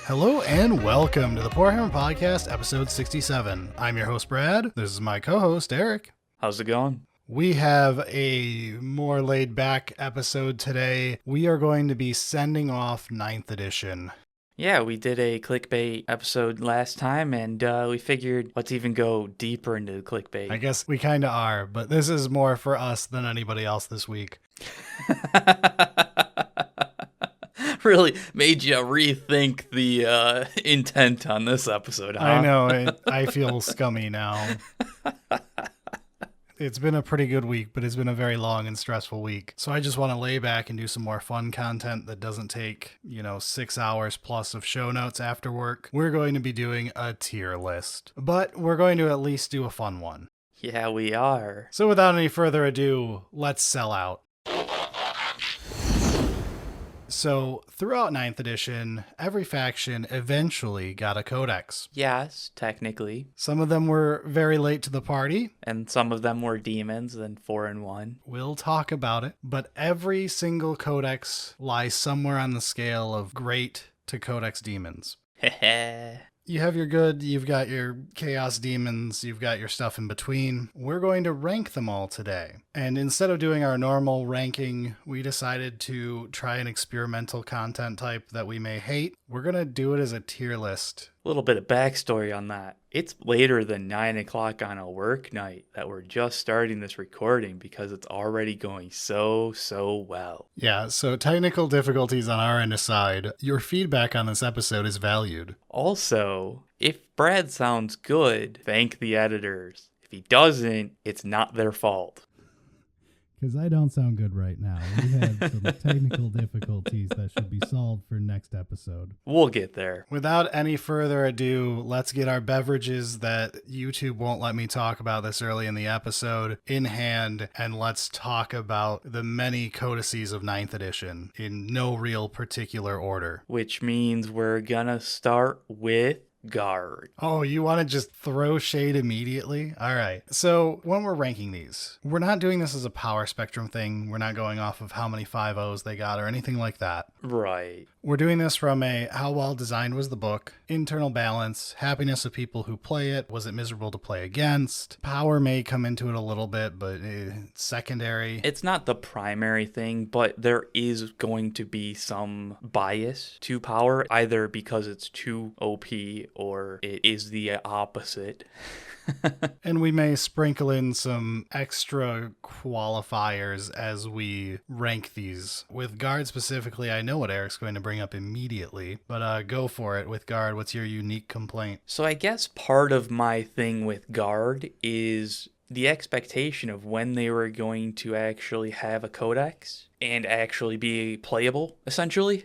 Hello and welcome to the Poor Hammer Podcast, episode 67. I'm your host, Brad. This is my co-host, Eric. How's it going? We have a more laid-back episode today. We are going to be sending off 9th edition. Yeah, we did a clickbait episode last time, and we figured let's even go deeper into the clickbait. I guess we kind of are, but this is more for us than anybody else this week. Really made you rethink the intent on this episode, huh? I know, I feel scummy now. It's been a pretty good week, but it's been a very long and stressful week. So I just want to lay back and do some more fun content that doesn't take, 6 hours plus of show notes after work. We're going to be doing a tier list, but we're going to at least do a fun one. Yeah, we are. So without any further ado, let's sell out. So, throughout 9th edition, every faction eventually got a codex. Yes, technically. Some of them were very late to the party. And some of them were demons, and 4 and 1. We'll talk about it. But every single codex lies somewhere on the scale of great to codex demons. Heh. You have your good, you've got your chaos demons, you've got your stuff in between. We're going to rank them all today. And instead of doing our normal ranking, we decided to try an experimental content type that we may hate. We're going to do it as a tier list. A little bit of backstory on that. It's later than 9 o'clock on a work night that we're just starting this recording because it's already going so well. Yeah, so technical difficulties on our end aside, your feedback on this episode is valued. Also, if Brad sounds good, thank the editors. If he doesn't, it's not their fault. Because I don't sound good right now. We had some technical difficulties that should be solved for next episode. We'll get there. Without any further ado, let's get our beverages that YouTube won't let me talk about this early in the episode in hand, and let's talk about the many codices of 9th edition in no real particular order. Which means we're gonna start with Guard. Oh, you want to just throw shade immediately? All right. So when we're ranking these, we're not doing this as a power spectrum thing. We're not going off of how many 5-0s they got or anything like that. Right. We're doing this from a how well designed was the book, internal balance, happiness of people who play it, was it miserable to play against? Power may come into it a little bit, but it's secondary. It's not the primary thing, but there is going to be some bias to power, either because it's too OP or it is the opposite. And we may sprinkle in some extra qualifiers as we rank these. With Guard specifically, I know what Eric's going to bring up immediately, but go for it. With Guard, what's your unique complaint? So I guess part of my thing with Guard is the expectation of when they were going to actually have a codex and actually be playable, essentially.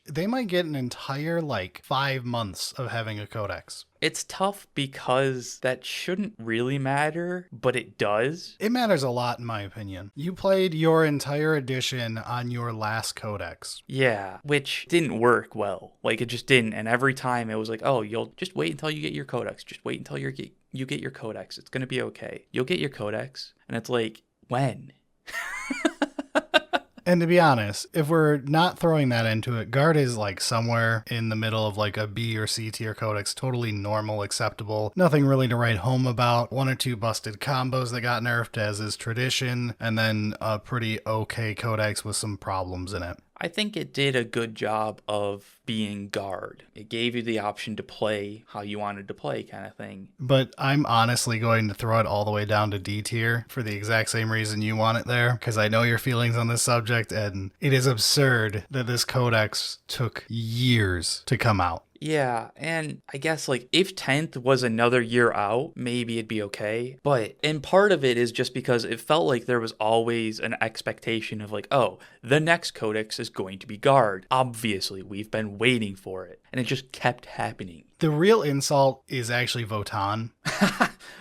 They might get an entire 5 months of having a codex. It's tough because that shouldn't really matter, but it does. It matters a lot in my opinion. You played your entire edition on your last codex. Yeah, which didn't work well. It just didn't. And every time it was oh, you'll just wait until you get your codex. Just wait until you get your codex. It's going to be okay. You'll get your codex. And it's when? And to be honest, if we're not throwing that into it, Guard is somewhere in the middle of a B or C tier codex, totally normal, acceptable, nothing really to write home about, 1 or 2 busted combos that got nerfed as is tradition, and then a pretty okay codex with some problems in it. I think it did a good job of being Guard. It gave you the option to play how you wanted to play, kind of thing. But I'm honestly going to throw it all the way down to D tier for the exact same reason you want it there, because I know your feelings on this subject, and it is absurd that this codex took years to come out. Yeah, and I guess if 10th was another year out, maybe it'd be okay. And part of it is just because it felt like there was always an expectation of oh, the next codex is going to be Guard. Obviously, we've been waiting for it. And it just kept happening. The real insult is actually Votann.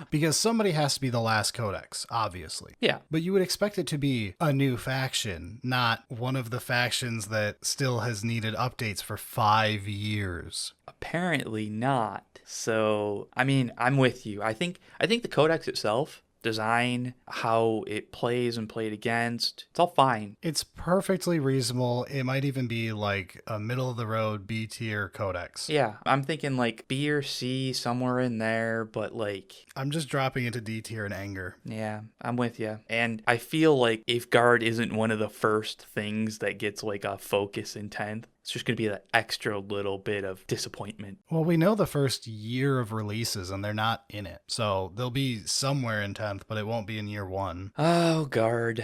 Because somebody has to be the last codex, obviously. Yeah. But you would expect it to be a new faction, not one of the factions that still has needed updates for 5 years. Apparently not. So, I'm with you. I think the codex itself design, how it plays and played against. It's all fine. It's perfectly reasonable. It might even be like a middle-of-the-road B-tier codex. Yeah, I'm thinking like B or C, somewhere in there, but like... I'm just dropping into D-tier in anger. Yeah, I'm with you. And I feel like if Guard isn't one of the first things that gets like a focus in 10th, it's just going to be that extra little bit of disappointment. Well, we know the first year of releases, and they're not in it. So they'll be somewhere in 10th, but it won't be in year 1. Oh, Guard.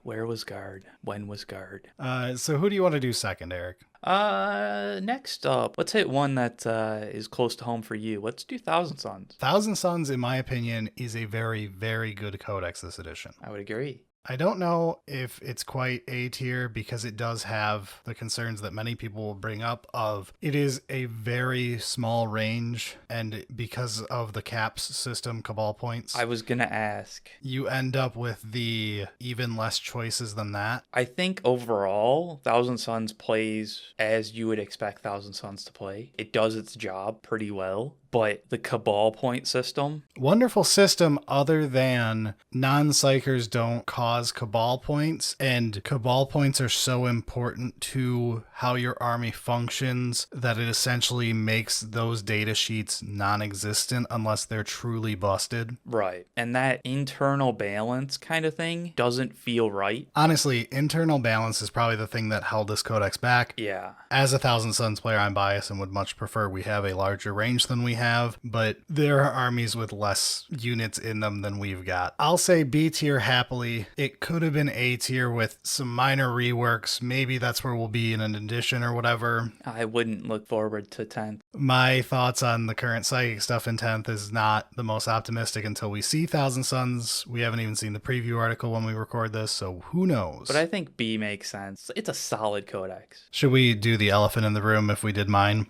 Where was Guard? When was Guard? So who do you want to do second, Eric? Next up, let's hit one that is close to home for you. Let's do Thousand Sons. Thousand Sons, in my opinion, is a very, very good codex this edition. I would agree. I don't know if it's quite A tier because it does have the concerns that many people will bring up of it is a very small range, and because of the caps system, Cabal points, I was gonna ask. you end up with the even less choices than that. I think overall, Thousand Sons plays as you would expect Thousand Sons to play. It does its job pretty well. But the Cabal point system... Wonderful system other than non-psychers don't cause Cabal points, and Cabal points are so important to how your army functions that it essentially makes those data sheets non-existent unless they're truly busted. Right. And that internal balance kind of thing doesn't feel right. Honestly, internal balance is probably the thing that held this codex back. Yeah. As a Thousand Sons player, I'm biased and would much prefer we have a larger range than we have, but there are armies with less units in them than we've got. I'll say B tier happily. It could have been A tier with some minor reworks. Maybe that's where we'll be in an edition or whatever. I wouldn't look forward to 10th. My thoughts on the current psychic stuff in 10th is not the most optimistic until we see Thousand Sons. We haven't even seen the preview article when we record this, so who knows? But I think B makes sense. It's a solid codex. Should we do the elephant in the room if we did mine?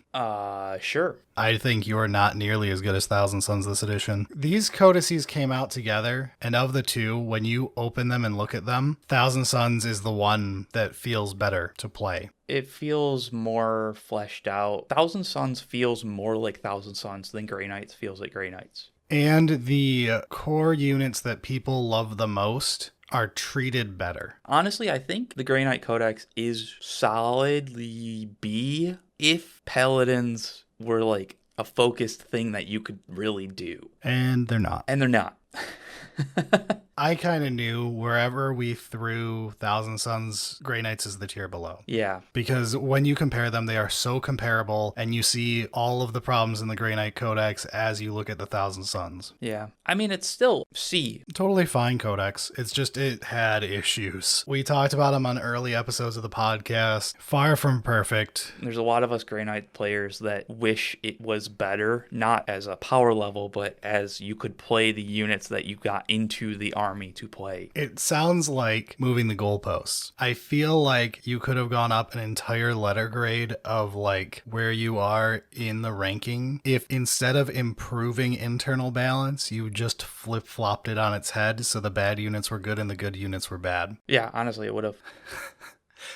Sure. I think you're not nearly as good as Thousand Sons this edition. These codices came out together, and of the two, when you open them and look at them, Thousand Sons is the one that feels better to play. It feels more fleshed out. Thousand Sons feels more like Thousand Sons than Grey Knights feels like Grey Knights. And the core units that people love the most are treated better. Honestly, I think the Grey Knight Codex is solidly B if Paladins were like a focused thing that you could really do. And they're not. And they're not. I kind of knew wherever we threw Thousand Sons, Grey Knights is the tier below. Yeah. Because when you compare them, they are so comparable, and you see all of the problems in the Grey Knight Codex as you look at the Thousand Sons. Yeah. I mean, it's still C. Totally fine codex. It's just it had issues. We talked about them on early episodes of the podcast. Far from perfect. There's a lot of us Grey Knight players that wish it was better, not as a power level, but as you could play the units that you got into the army to play. It sounds like moving the goalposts. I feel like you could have gone up an entire letter grade of like where you are in the ranking if instead of improving internal balance, you just flip-flopped it on its head so the bad units were good and the good units were bad. Yeah, honestly, it would have.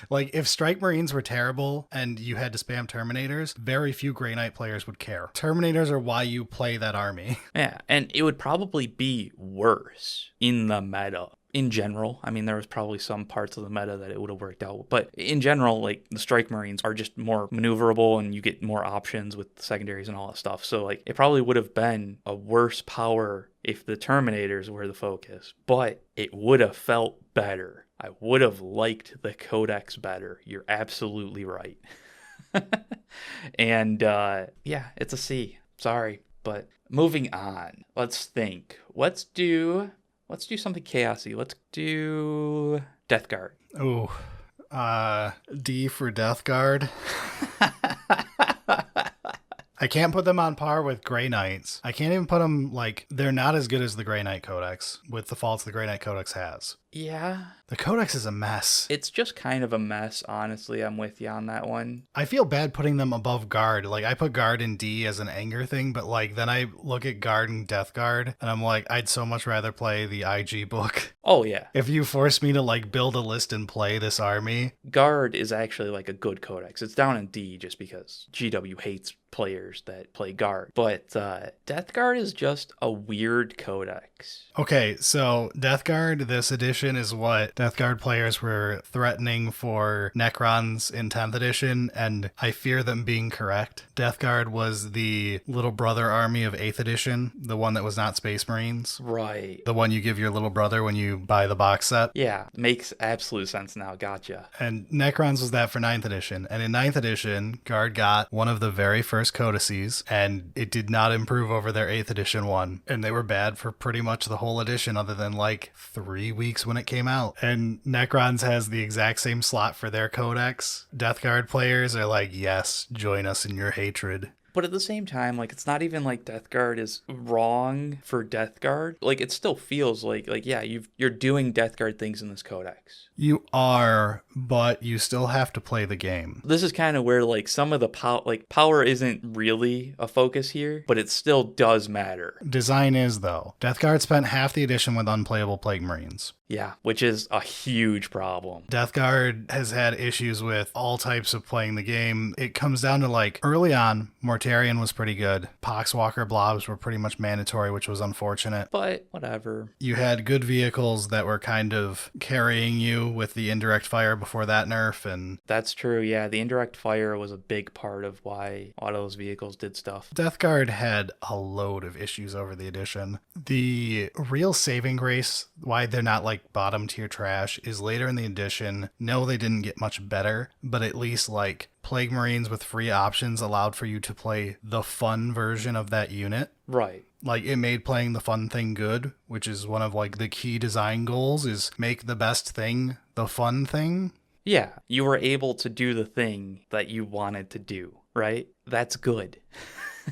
Like, if Strike Marines were terrible and you had to spam Terminators, very few Grey Knight players would care. Terminators are why you play that army. Yeah, and it would probably be worse in the meta. In general, I mean, there was probably some parts of the meta that it would have worked out. But in general, like, the Strike Marines are just more maneuverable and you get more options with secondaries and all that stuff. So, like, it probably would have been a worse power if the Terminators were the focus. But it would have felt better. I would have liked the Codex better. You're absolutely right. And, yeah, it's a C. Sorry. But moving on. Let's think. Let's do something chaosy. Let's do Death Guard. Oh, D for Death Guard. I can't put them on par with Grey Knights. I can't even put them, like, they're not as good as the Grey Knight Codex, with the faults the Grey Knight Codex has. Yeah. The Codex is a mess. It's just kind of a mess, honestly. I'm with you on that one. I feel bad putting them above Guard. Like, I put Guard in D as an anger thing, but like then I look at Guard and Death Guard, and I'm like, I'd so much rather play the IG book. Oh, yeah. If you force me to like build a list and play this army. Guard is actually like a good codex. It's down in D just because GW hates players that play Guard. But Death Guard is just a weird codex. Okay, so Death Guard, this edition is what Death Guard players were threatening for Necrons in 10th edition, and I fear them being correct. Death Guard was the little brother army of 8th edition, the one that was not Space Marines. Right. The one you give your little brother when you buy the box set. Yeah, makes absolute sense now. Gotcha. And Necrons was that for 9th edition. And in 9th edition, Guard got one of the very first codices, and it did not improve over their 8th edition one. And they were bad for pretty much the whole edition other than like 3 weeks when it came out. And Necrons has the exact same slot for their codex. Death Guard players are like, yes, join us in your hatred. But at the same time, like, it's not even like Death Guard is wrong for Death Guard. Like, it still feels like yeah, you're doing Death Guard things in this codex. You are, but you still have to play the game. This is kind of where, like, some of the power isn't really a focus here, but it still does matter. Design is, though. Death Guard spent half the edition with unplayable Plague Marines. Yeah, which is a huge problem. Death Guard has had issues with all types of playing the game. It comes down to, like, early on, Mortarion was pretty good. Poxwalker blobs were pretty much mandatory, which was unfortunate. But whatever. You had good vehicles that were kind of carrying you with the indirect fire before that nerf, and that's true. Yeah, the indirect fire was a big part of why a lot of those vehicles did stuff. Death Guard had a load of issues over the edition. The real saving grace, why they're not like bottom tier trash, is later in the edition. No, they didn't get much better, but at least like Plague Marines with free options allowed for you to play the fun version of that unit. Right. Like, it made playing the fun thing good, which is one of, like, the key design goals, is make the best thing the fun thing. Yeah, you were able to do the thing that you wanted to do, right? That's good.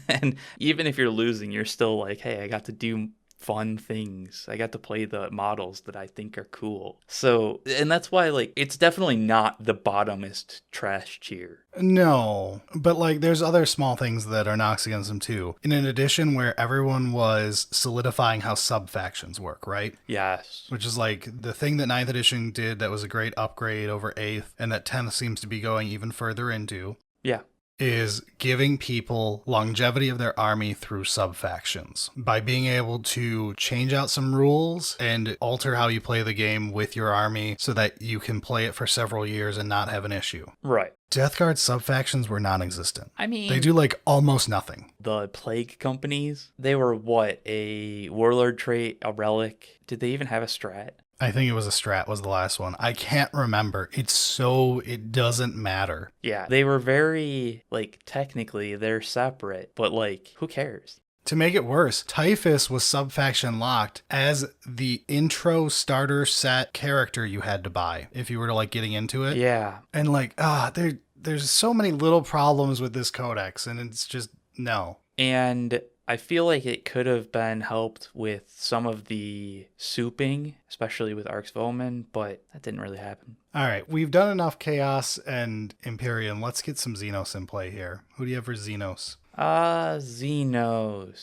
And even if you're losing, you're still like, hey, I got to do fun things. I got to play the models that I think are cool. So, and that's why, like, it's definitely not the bottomest trash tier. No, but like there's other small things that are knocks against them too. In an edition where everyone was solidifying how sub-factions work, right? Yes. Which is like the thing that 9th edition did that was a great upgrade over 8th, and that 10th seems to be going even further into. Yeah. Is giving people longevity of their army through sub-factions. By being able to change out some rules and alter how you play the game with your army so that you can play it for several years and not have an issue. Right. Death Guard sub-factions were non-existent. I mean, they do like almost nothing. The Plague companies, they were what? A Warlord trait, a relic? Did they even have a strat? I think it was a strat was the last one. I can't remember. It doesn't matter. Yeah, they were very, like, technically they're separate, but like, who cares? To make it worse, Typhus was sub-faction locked as the intro starter set character you had to buy if you were to like getting into it. Yeah. And like, there's so many little problems with this codex, and it's just, no. And I feel like it could have been helped with some of the souping, especially with Arx Voman, but that didn't really happen. All right, we've done enough Chaos and Imperium. Let's get some Xenos in play here. Who do you have for Xenos? Xenos.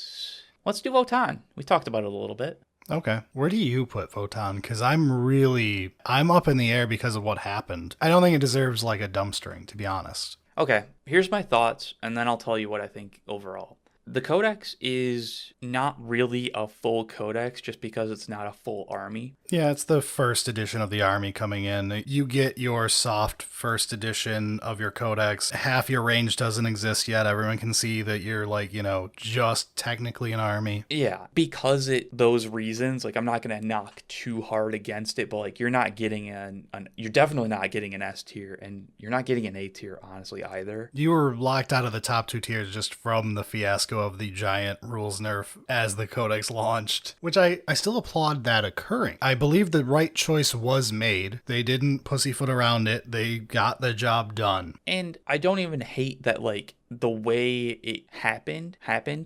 Let's do Votann. We talked about it a little bit. Okay. Where do you put Votann? Because I'm up in the air because of what happened. I don't think it deserves like a dumpstering, to be honest. Okay, here's my thoughts, and then I'll tell you what I think overall. The Codex is not really a full Codex just because it's not a full army. Yeah, it's the first edition of the army coming in. You get your soft first edition of your Codex. Half your range doesn't exist yet. Everyone can see that you're like, just technically an army. Yeah, because those reasons, like I'm not going to knock too hard against it, but like you're not getting you're definitely not getting an S tier, and you're not getting an A tier, honestly, either. You were locked out of the top 2 tiers just from the fiasco ratio of the giant rules nerf as the Codex launched, which I still applaud that occurring. I believe the right choice was made. They didn't pussyfoot around it. They got the job done. And I don't even hate that, like, the way it happened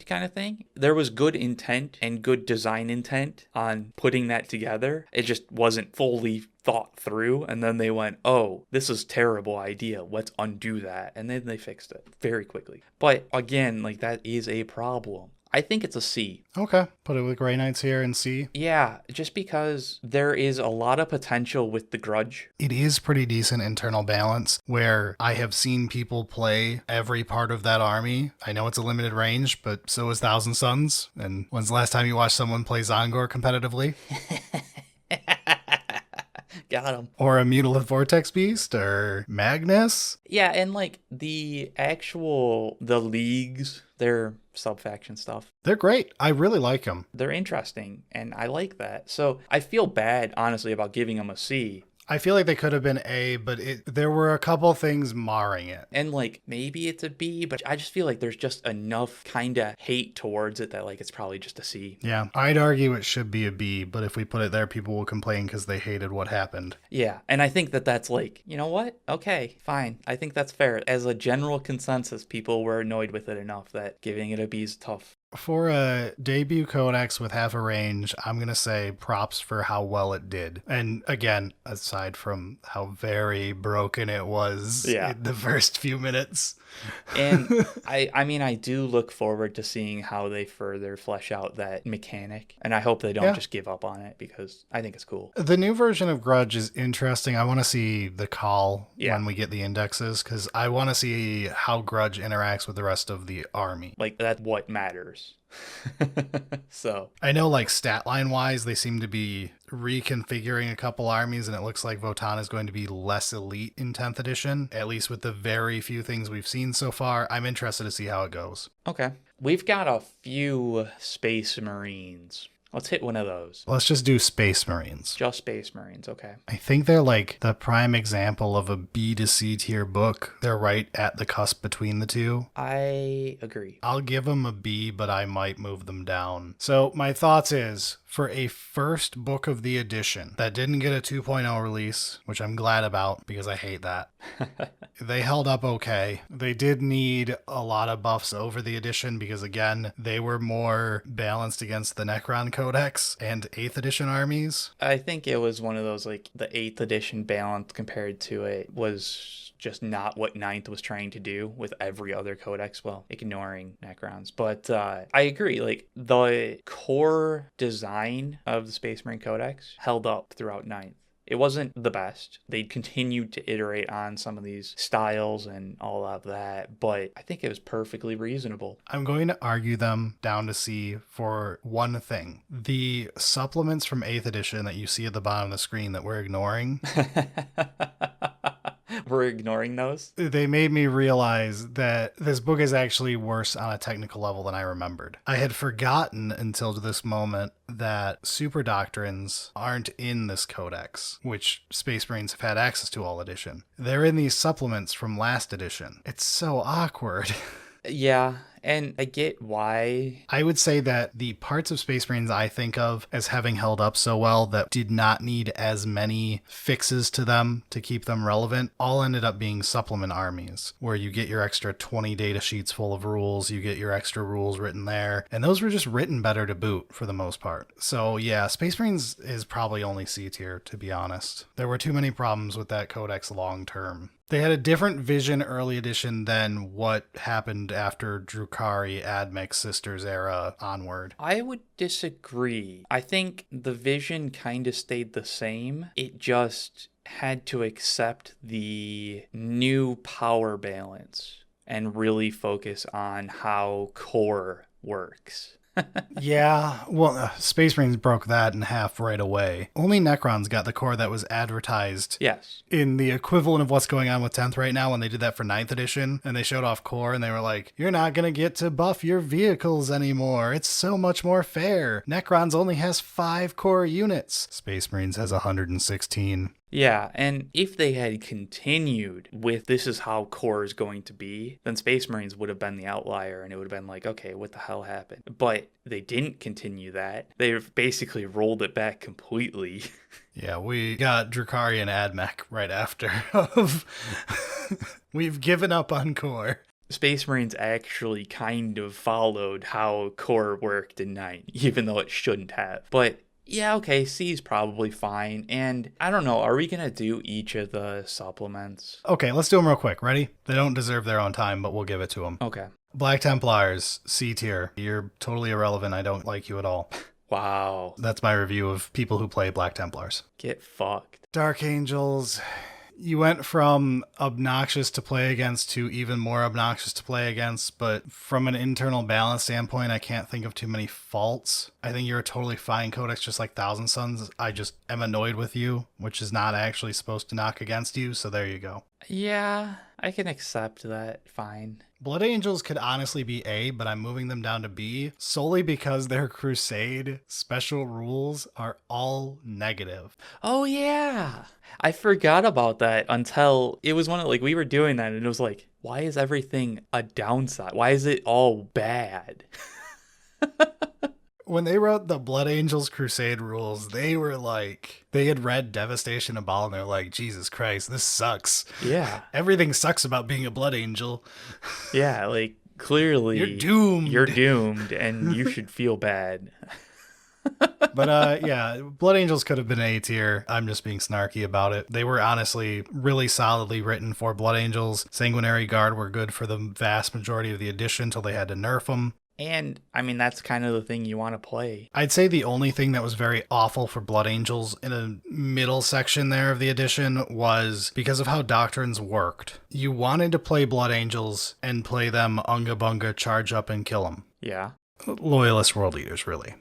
kind of thing. There was good intent and good design intent on putting that together. It just wasn't fully thought through, and then they went, oh, this is a terrible idea, let's undo that, and then they fixed it very quickly. But again, like, that is a problem. I think it's a C. Okay, put it with Grey Knights here and C. Yeah, just because there is a lot of potential with the Grudge. It is pretty decent internal balance, where I have seen people play every part of that army. I know it's a limited range, but so is Thousand Suns. And when's the last time you watched someone play Zongor competitively? Got him. Or a Mutilith Vortex Beast, or Magnus? Yeah, and like the leagues, their sub-faction stuff, They're great. I really like them. they're interesting, and I like that. So I feel bad, honestly, about giving them a C. I feel like they could have been A, but there were a couple things marring it. And like maybe it's a B, but I just feel like there's just enough kind of hate towards it that like it's probably just a C. Yeah, I'd argue it should be a B, but if we put it there, people will complain because they hated what happened. Yeah, and I think that that's like, you know what? Okay, fine. I think that's fair. As a general consensus, people were annoyed with it enough that giving it a B is tough. For a debut Codex with half a range, I'm going to say props for how well it did. And again, aside from how very broken it was in the first few minutes. And I mean, I do look forward to seeing how they further flesh out that mechanic. And I hope they don't just give up on it, because I think it's cool. The new version of Grudge is interesting. I want to see the call when we get the indexes, because I want to see how Grudge interacts with the rest of the army. Like, that's what matters. So I know, like, stat line wise, they seem to be reconfiguring a couple armies, and it looks like Votann is going to be less elite in 10th edition, at least with the very few things we've seen so far. I'm interested to see how it goes. okay, we've got a few Space Marines. Let's hit one of those. Let's just do Space Marines. Just Space Marines, okay. I think they're like the prime example of a B to C tier book. They're right at the cusp between the two. I agree. I'll give them a B, but I might move them down. So my thoughts is, for a first book of the edition that didn't get a 2.0 release, which I'm glad about because I hate that, they held up okay. They did need a lot of buffs over the edition because, again, they were more balanced against the Necron Codex and 8th edition armies. I think it was one of those, like, the 8th edition balance compared to it was just not what 9th was trying to do with every other codex, well, ignoring Necrons. But I agree, like, the core design of the Space Marine Codex held up throughout 9th. It wasn't the best. They continued to iterate on some of these styles and all of that, but I think it was perfectly reasonable. I'm going to argue them down to C for one thing. The supplements from 8th edition that you see at the bottom of the screen that we're ignoring. We're ignoring those? They made me realize that this book is actually worse on a technical level than I remembered. I had forgotten until this moment that super doctrines aren't in this codex, which Space Marines have had access to all edition. They're in these supplements from last edition. It's so awkward. Yeah, and I get why. I would say that the parts of Space Marines I think of as having held up so well that did not need as many fixes to them to keep them relevant all ended up being supplement armies, where you get your extra 20 data sheets full of rules, you get your extra rules written there, and those were just written better to boot for the most part. So yeah, Space Marines is probably only C tier, to be honest. There were too many problems with that codex long term. They had a different vision early edition than what happened after Drukhari, Admech, Sisters era onward. I would disagree. I think the vision kind of stayed the same. It just had to accept the new power balance and really focus on how core works. Yeah, well, Space Marines broke that in half right away. Only Necrons got the core that was advertised. Yes. In the equivalent of what's going on with 10th right now, when they did that for 9th edition, and they showed off core, and they were like, you're not going to get to buff your vehicles anymore. It's so much more fair. Necrons only has 5 core units. Space Marines has 116. Yeah, and if they had continued with this is how core is going to be, then Space Marines would have been the outlier, and it would have been like, okay, what the hell happened? But they didn't continue that. They've basically rolled it back completely. Yeah, we got Drukhari and AdMech right after. We've given up on core. Space Marines actually kind of followed how core worked in 9, even though it shouldn't have. But yeah, okay, C is probably fine. And I don't know, are we going to do each of the supplements? Okay, let's do them real quick. Ready? They don't deserve their own time, but we'll give it to them. Okay. Black Templars, C tier. You're totally irrelevant. I don't like you at all. Wow. That's my review of people who play Black Templars. Get fucked. Dark Angels. You went from obnoxious to play against to even more obnoxious to play against, but from an internal balance standpoint, I can't think of too many faults. I think you're a totally fine codex, just like Thousand Sons. I just am annoyed with you, which is not actually supposed to knock against you, so there you go. Yeah, I can accept that. Fine. Blood Angels could honestly be A, but I'm moving them down to B solely because their Crusade special rules are all negative. Oh, yeah. I forgot about that until it was one of, like, we were doing that and it was like, why is everything a downside? Why is it all bad? When they wrote the Blood Angels Crusade rules, they were like, they had read Devastation of Baal and they're like, Jesus Christ, this sucks. Yeah. Everything sucks about being a Blood Angel. Yeah, like, clearly You're doomed. You're doomed and you should feel bad. But yeah, Blood Angels could have been A tier. I'm just being snarky about it. They were honestly really solidly written for Blood Angels. Sanguinary Guard were good for the vast majority of the edition until they had to nerf them. And, I mean, that's kind of the thing you want to play. I'd say the only thing that was very awful for Blood Angels in a middle section there of the edition was because of how Doctrines worked. You wanted to play Blood Angels and play them Unga Bunga, charge up and kill them. Yeah. Loyalist World Eaters, really.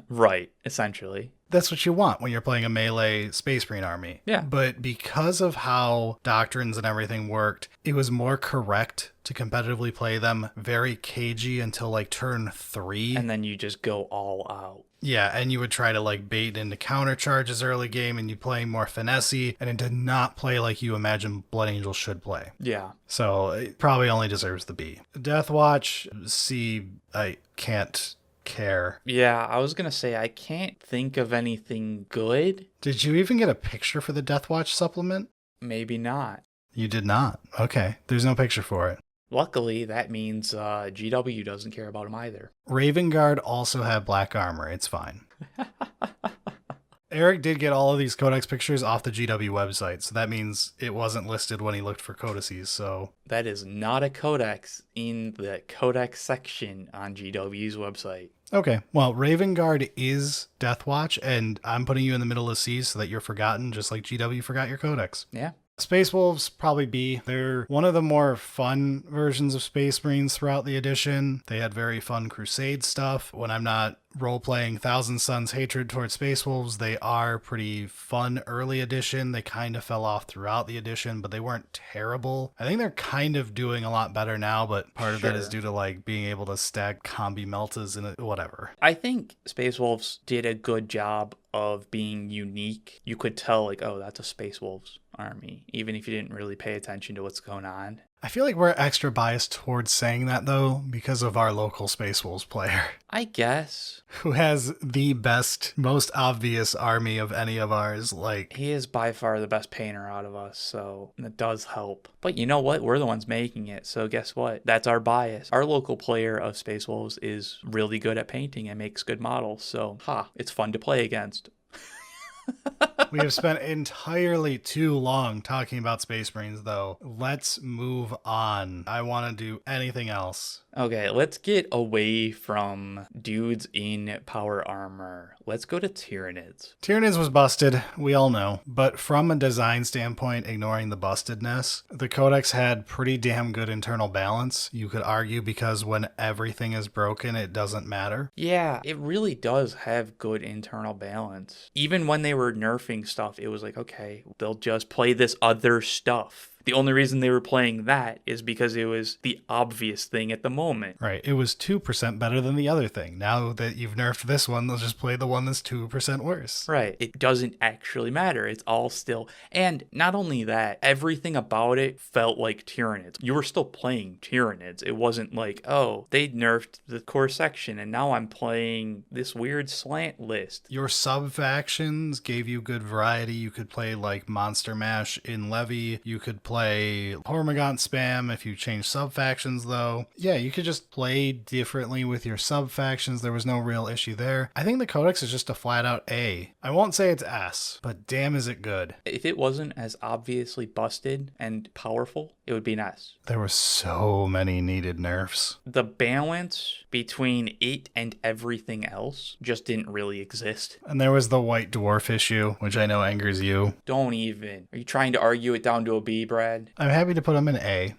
Right, essentially. That's what you want when you're playing a melee Space Marine army. Yeah. But because of how Doctrines and everything worked, it was more correct to competitively play them very cagey until like turn 3. And then you just go all out. Yeah, and you would try to like bait into counter charges early game and you play more finessey, and it did not play like you imagine Blood Angels should play. Yeah. So it probably only deserves the B. Death Watch, C, I can't care. Yeah, I was going to say, I can't think of anything good. Did you even get a picture for the Death Watch supplement? Maybe not. You did not. Okay, there's no picture for it. Luckily, that means GW doesn't care about him either. Raven Guard also have black armor. It's fine. Eric did get all of these Codex pictures off the GW website, so that means it wasn't listed when he looked for codices, so... That is not a Codex in the Codex section on GW's website. Okay, well, Raven Guard is Death Watch, and I'm putting you in the middle of C so that you're forgotten, just like GW forgot your Codex. Yeah. Space Wolves, probably B. They're one of the more fun versions of Space Marines throughout the edition. They had very fun Crusade stuff. When I'm not role-playing Thousand Sons hatred towards Space Wolves, they are pretty fun early edition. They kind of fell off throughout the edition, but they weren't terrible. I think they're kind of doing a lot better now, but part of that is due to like being able to stack combi meltas and whatever. I think Space Wolves did a good job of being unique. You could tell like, oh, that's a Space Wolves army, even if you didn't really pay attention to what's going on. I feel like we're extra biased towards saying that, though, because of our local Space Wolves player. I guess. Who has the best, most obvious army of any of ours, like... He is by far the best painter out of us, so that does help. But you know what? We're the ones making it, so guess what? That's our bias. Our local player of Space Wolves is really good at painting and makes good models, so, it's fun to play against. We have spent entirely too long talking about Space Marines, though. Let's move on. I want to do anything else. Okay, let's get away from dudes in power armor. Let's go to Tyranids. Tyranids was busted, we all know. But from a design standpoint, ignoring the bustedness, the Codex had pretty damn good internal balance. You could argue because when everything is broken, it doesn't matter. Yeah, it really does have good internal balance. Even when they were nerfing stuff, it was like, okay, they'll just play this other stuff. The only reason they were playing that is because it was the obvious thing at the moment. Right. It was 2% better than the other thing. Now that you've nerfed this one, they'll just play the one that's 2% worse. Right. It doesn't actually matter. It's all still. And not only that, everything about it felt like Tyranids. You were still playing Tyranids. It wasn't like, oh, they nerfed the core section and now I'm playing this weird slant list. Your sub-factions gave you good variety. You could play like Monster Mash in Levy. You could play Hormigaunt spam if you change sub-factions though. Yeah, you could just play differently with your sub-factions. There was no real issue there. I think the Codex is just a flat-out A. I won't say it's S, but damn is it good. If it wasn't as obviously busted and powerful, it would be an S. There were so many needed nerfs. The balance between it and everything else just didn't really exist. And there was the White Dwarf issue, which I know angers you. Don't even. Are you trying to argue it down to a B, Brad? I'm happy to put him in A.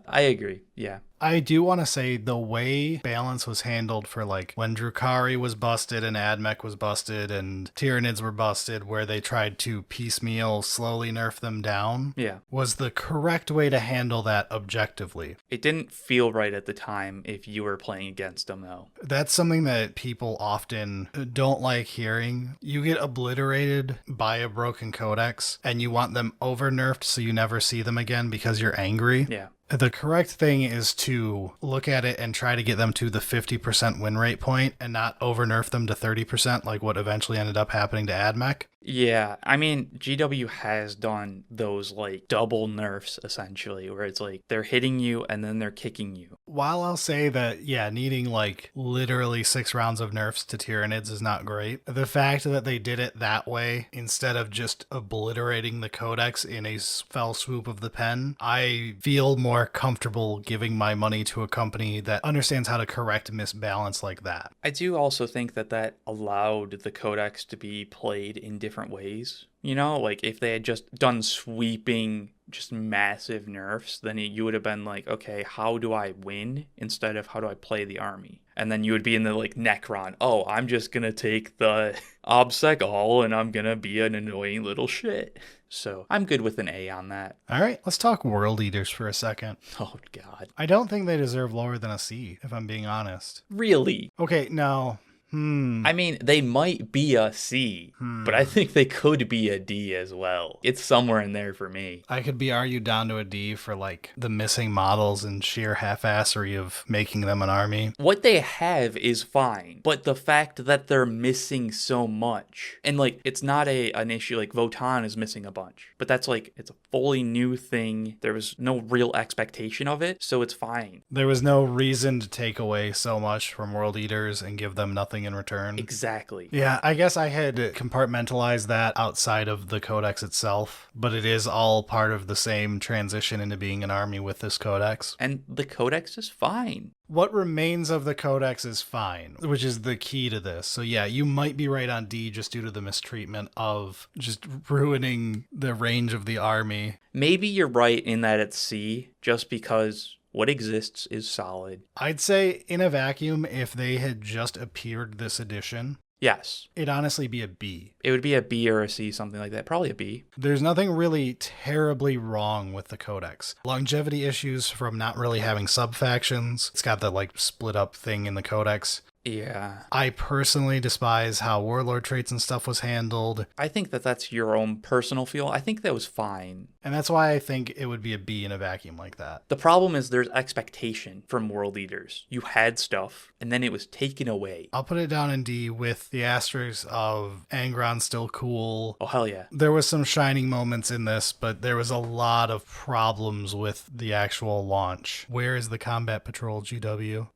I agree, yeah. I do want to say the way balance was handled for like when Drukhari was busted and Admech was busted and Tyranids were busted, where they tried to piecemeal slowly nerf them down, Yeah. was the correct way to handle that objectively. It didn't feel right at the time if you were playing against them, though. That's something that people often don't like hearing. You get obliterated by a broken codex and you want them over nerfed so you never see them again because you're angry. Yeah. The correct thing is to look at it and try to get them to the 50% win rate point and not over nerf them to 30% like what eventually ended up happening to Admech. Yeah, I mean, GW has done those like double nerfs essentially, where it's like they're hitting you and then they're kicking you. While I'll say that, yeah, needing like literally 6 rounds of nerfs to Tyranids is not great, the fact that they did it that way instead of just obliterating the codex in a fell swoop of the pen, I feel more comfortable giving my money to a company that understands how to correct misbalance like that. I do also think that that allowed the codex to be played in different ways. You know, like if they had just done sweeping, just massive nerfs, then you would have been like, okay, how do I win instead of how do I play the army? And then you would be in the like Necron. Oh, I'm just going to take the OBSEC all and I'm going to be an annoying little shit. So I'm good with an A on that. All right, let's talk World Eaters for a second. Oh, God. I don't think they deserve lower than a C, if I'm being honest. Really? Okay, no. I mean, they might be a C, but I think they could be a D as well. It's somewhere in there for me. I could be argued down to a D for like the missing models and sheer half-assery of making them an army. What they have is fine, but the fact that they're missing so much, and like it's not an issue, like Votann is missing a bunch, but that's like it's a fully new thing. There was no real expectation of it, so it's fine. There was no reason to take away so much from World Eaters and give them nothing in return. Exactly. Yeah, I guess I had compartmentalized that outside of the codex itself, but it is all part of the same transition into being an army with this codex. And the codex is fine. What remains of the codex is fine, which is the key to this. So yeah, you might be right on D just due to the mistreatment of just ruining the range of the army. Maybe you're right in that it's C, just because what exists is solid. I'd say in a vacuum, if they had just appeared this edition, Yes. it'd honestly be a B. It would be a B or a C, something like that. Probably a B. There's nothing really terribly wrong with the codex. Longevity issues from not really having sub-factions. It's got that like split up thing in the codex. Yeah. I personally despise how warlord traits and stuff was handled. I think that that's your own personal feel. I think that was fine. And that's why I think it would be a B in a vacuum like that. The problem is there's expectation from world eaters. You had stuff, and then it was taken away. I'll put it down in D with the asterisk of Angron still cool. Oh, hell yeah. There was some shining moments in this, but there was a lot of problems with the actual launch. Where is the Combat Patrol GW?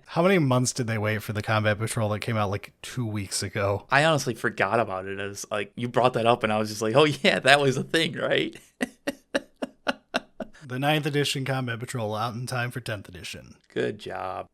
How many months did they wait for the Combat Patrol that came out like 2 weeks ago? I honestly forgot about it as like you brought that up and I was just like, oh yeah, that was a thing, right? The 9th edition Combat Patrol out in time for 10th edition. Good job.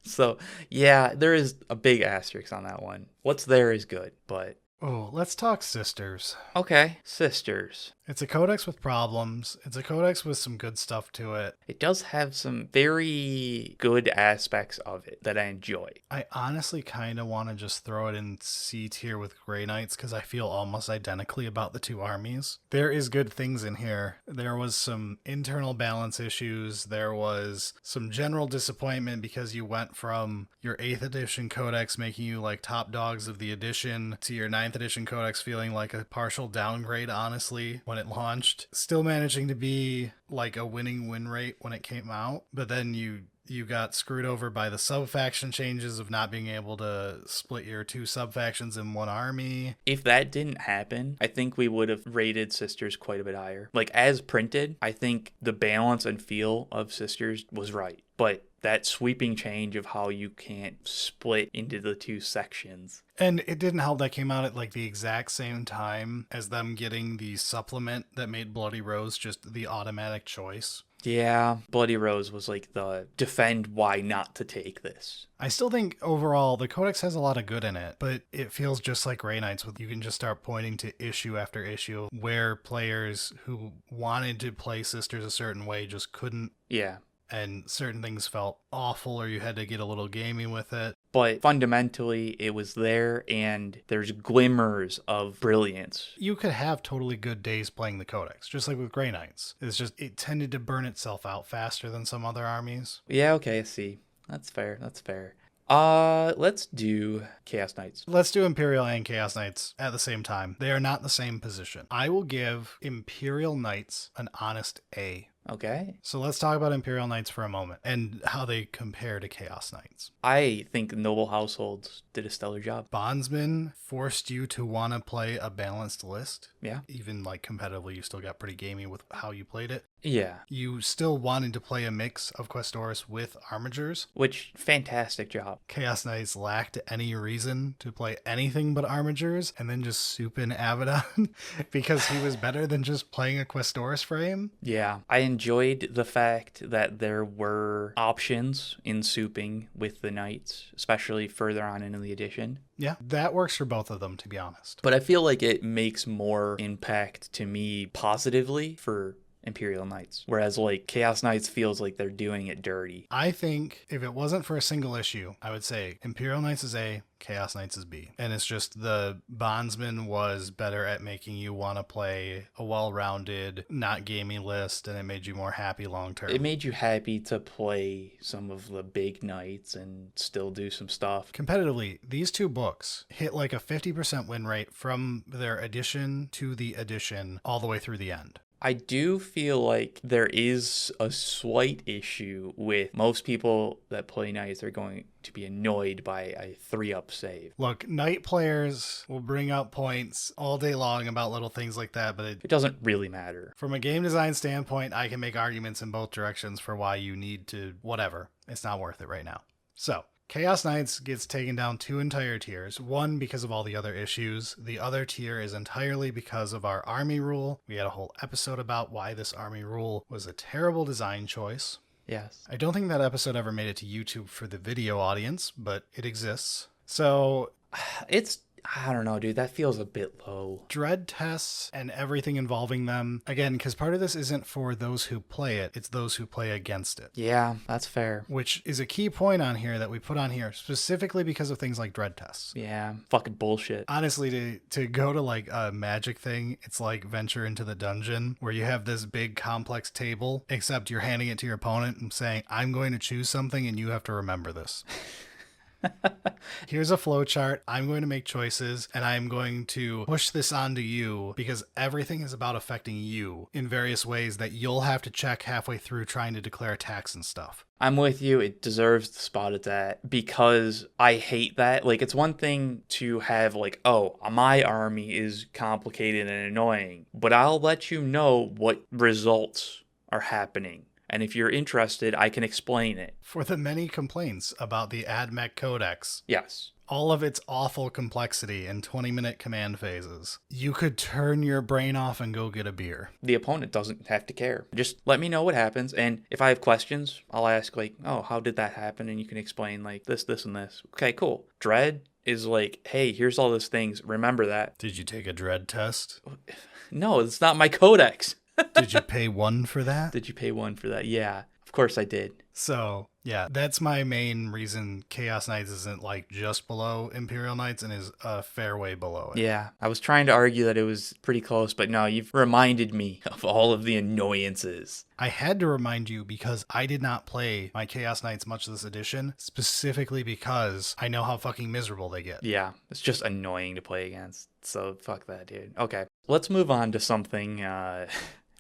So yeah, there is a big asterisk on that one. What's there is good, but Oh, let's talk sisters. okay, sisters. It's a codex with problems. It's a codex with some good stuff to it. It does have some very good aspects of it that I enjoy. I honestly kind of want to just throw it in C tier with Grey Knights because I feel almost identically about the two armies. There is good things in here. There was some internal balance issues. There was some general disappointment because you went from your 8th edition codex making you like top dogs of the edition to your 9th edition codex feeling like a partial downgrade, honestly, when it launched. Still managing to be like a winning win rate when it came out, but then you got screwed over by the sub-faction changes of not being able to split your two sub-factions in one army. If that didn't happen, I think we would have rated Sisters quite a bit higher. Like, as printed, I think the balance and feel of Sisters was right. But that sweeping change of how you can't split into the two sections. And it didn't help that came out at like the exact same time as them getting the supplement that made Bloody Rose just the automatic choice. Yeah, Bloody Rose was like the defend why not to take this. I still think overall the Codex has a lot of good in it, but it feels just like Grey Knights with you can just start pointing to issue after issue where players who wanted to play Sisters a certain way just couldn't. Yeah. And certain things felt awful or you had to get a little gamey with it. But fundamentally, it was there, and there's glimmers of brilliance. You could have totally good days playing the Codex, just like with Grey Knights. It's just, it tended to burn itself out faster than some other armies. Yeah, okay, I see. That's fair. Let's do Chaos Knights. Let's do Imperial and Chaos Knights at the same time. They are not the same position. I will give Imperial Knights an honest A. Okay. So let's talk about Imperial Knights for a moment and how they compare to Chaos Knights. I think Noble Households did a stellar job. Bondsman forced you to want to play a balanced list. Yeah. Even like competitively, you still got pretty gamey with how you played it. Yeah. You still wanted to play a mix of Questores with Armigers. Which, fantastic job. Chaos Knights lacked any reason to play anything but Armigers and then just soup in Abaddon because he was better than just playing a Questores frame. Yeah. I enjoyed the fact that there were options in souping with the Knights, especially further on in the edition. Yeah, that works for both of them, to be honest. But I feel like it makes more impact to me positively for Imperial Knights, whereas like Chaos Knights feels like they're doing it dirty. I think if it wasn't for a single issue, I would say Imperial Knights is A, Chaos Knights is B. And it's just the Bondsman was better at making you want to play a well-rounded, not gamey list, and it made you more happy long term. It made you happy to play some of the big Knights and still do some stuff. Competitively, these two books hit like a 50% win rate from their addition to the edition all the way through the end. I do feel like there is a slight issue with most people that play Knights are going to be annoyed by a 3-up save. Look, Knight players will bring up points all day long about little things like that, but it doesn't really matter. From a game design standpoint, I can make arguments in both directions for why you need to whatever. It's not worth it right now. So, Chaos Knights gets taken down 2 entire tiers. One because of all the other issues. The other tier is entirely because of our army rule. We had a whole episode about why this army rule was a terrible design choice. Yes. I don't think that episode ever made it to YouTube for the video audience, but it exists. So I don't know, dude. That feels a bit low. Dread tests and everything involving them. Again, because part of this isn't for those who play it, it's those who play against it. Yeah, that's fair. Which is a key point on here that we put on here, specifically because of things like dread tests. Yeah, fucking bullshit. Honestly, to go to like a magic thing, it's like Venture into the Dungeon, where you have this big complex table, except you're handing it to your opponent and saying, I'm going to choose something and you have to remember this. Here's a flow chart. I'm going to make choices and I'm going to push this onto you because everything is about affecting you in various ways that you'll have to check halfway through trying to declare attacks and stuff. I'm with you. It deserves the spot it's at because I hate that. Like, it's one thing to have like, oh, my army is complicated and annoying, but I'll let you know what results are happening. And if you're interested, I can explain it. For the many complaints about the AdMech Codex. Yes. All of its awful complexity and 20-minute command phases. You could turn your brain off and go get a beer. The opponent doesn't have to care. Just let me know what happens. And if I have questions, I'll ask like, oh, how did that happen? And you can explain like this, and this. Okay, cool. Dread is like, hey, here's all those things. Remember that. Did you take a dread test? No, it's not my codex. Did you pay 1 for that? Did you pay 1 for that? Yeah, of course I did. So, yeah, that's my main reason Chaos Knights isn't like just below Imperial Knights and is a fair way below it. Yeah, I was trying to argue that it was pretty close, but no, you've reminded me of all of the annoyances. I had to remind you because I did not play my Chaos Knights much this edition, specifically because I know how fucking miserable they get. Yeah, it's just annoying to play against. So fuck that, dude. Okay, let's move on to something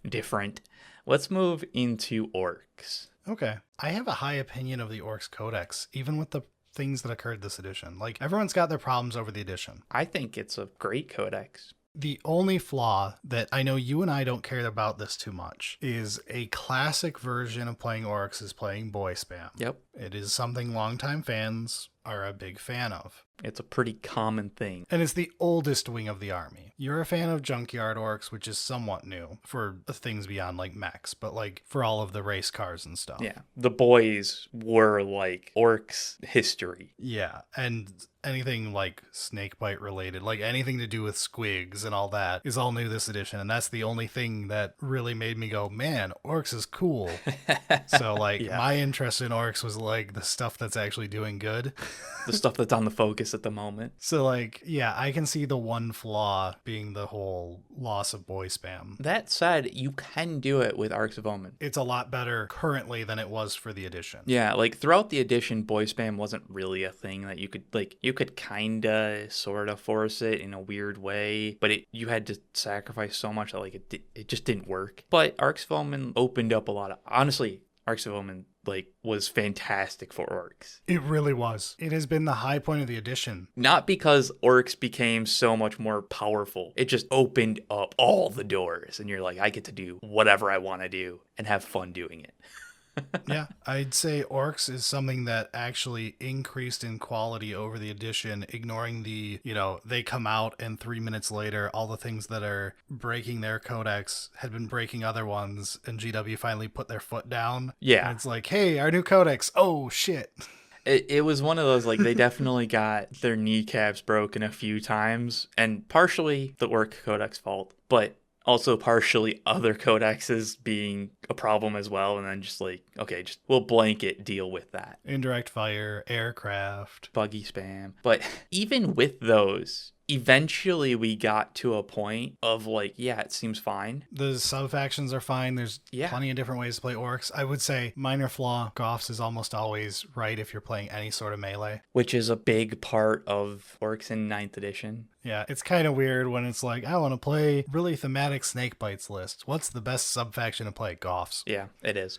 different. Let's move into Orks. Okay. I have a high opinion of the Orks Codex, even with the things that occurred this edition. Like, everyone's got their problems over the edition. I think it's a great codex. The only flaw that I know you and I don't care about this too much is a classic version of playing Orks is playing boy spam. Yep. It is something longtime fans are a big fan of. It's a pretty common thing. And it's the oldest wing of the army. You're a fan of Junkyard Orks, which is somewhat new for things beyond like mechs, but like for all of the race cars and stuff. Yeah. The boys were like Orks history. Yeah. And anything like snakebite related, like anything to do with squigs and all that is all new this edition. And that's the only thing that really made me go, man, Orks is cool. So like my interest in Orks was like the stuff that's actually doing good. The stuff that's on the focus at the moment. So like, yeah, I can see the one flaw being the whole loss of boy spam. That said, you can do it with Arcs of Omen. It's a lot better currently than it was for the edition. Yeah, like throughout the edition, boy spam wasn't really a thing that you could kinda sorta force it in a weird way, but you had to sacrifice so much that like it just didn't work. But Arcs of Omen opened up a lot of, honestly, Arcs of Omen like was fantastic for Orks. It really was. It has been the high point of the edition. Not because Orks became so much more powerful. It just opened up all the doors and you're like, I get to do whatever I want to do and have fun doing it. Yeah, I'd say Orks is something that actually increased in quality over the edition, ignoring the, they come out and 3 minutes later, all the things that are breaking their codex had been breaking other ones, and GW finally put their foot down. Yeah. And it's like, hey, our new codex. Oh, shit. It was one of those, like, they definitely got their kneecaps broken a few times, and partially the Ork codex fault, but also partially other codexes being a problem as well, and then just like, okay, just we'll blanket deal with that. Indirect fire, aircraft, buggy spam. But even with those, eventually we got to a point of like, yeah, it seems fine. The sub-factions are fine. There's plenty of different ways to play Orks. I would say minor flaw, Goffs is almost always right if you're playing any sort of melee. Which is a big part of Orks in 9th edition. Yeah, it's kind of weird when it's like, I want to play really thematic snake bites list. What's the best sub-faction to play? Goffs. Yeah, it is.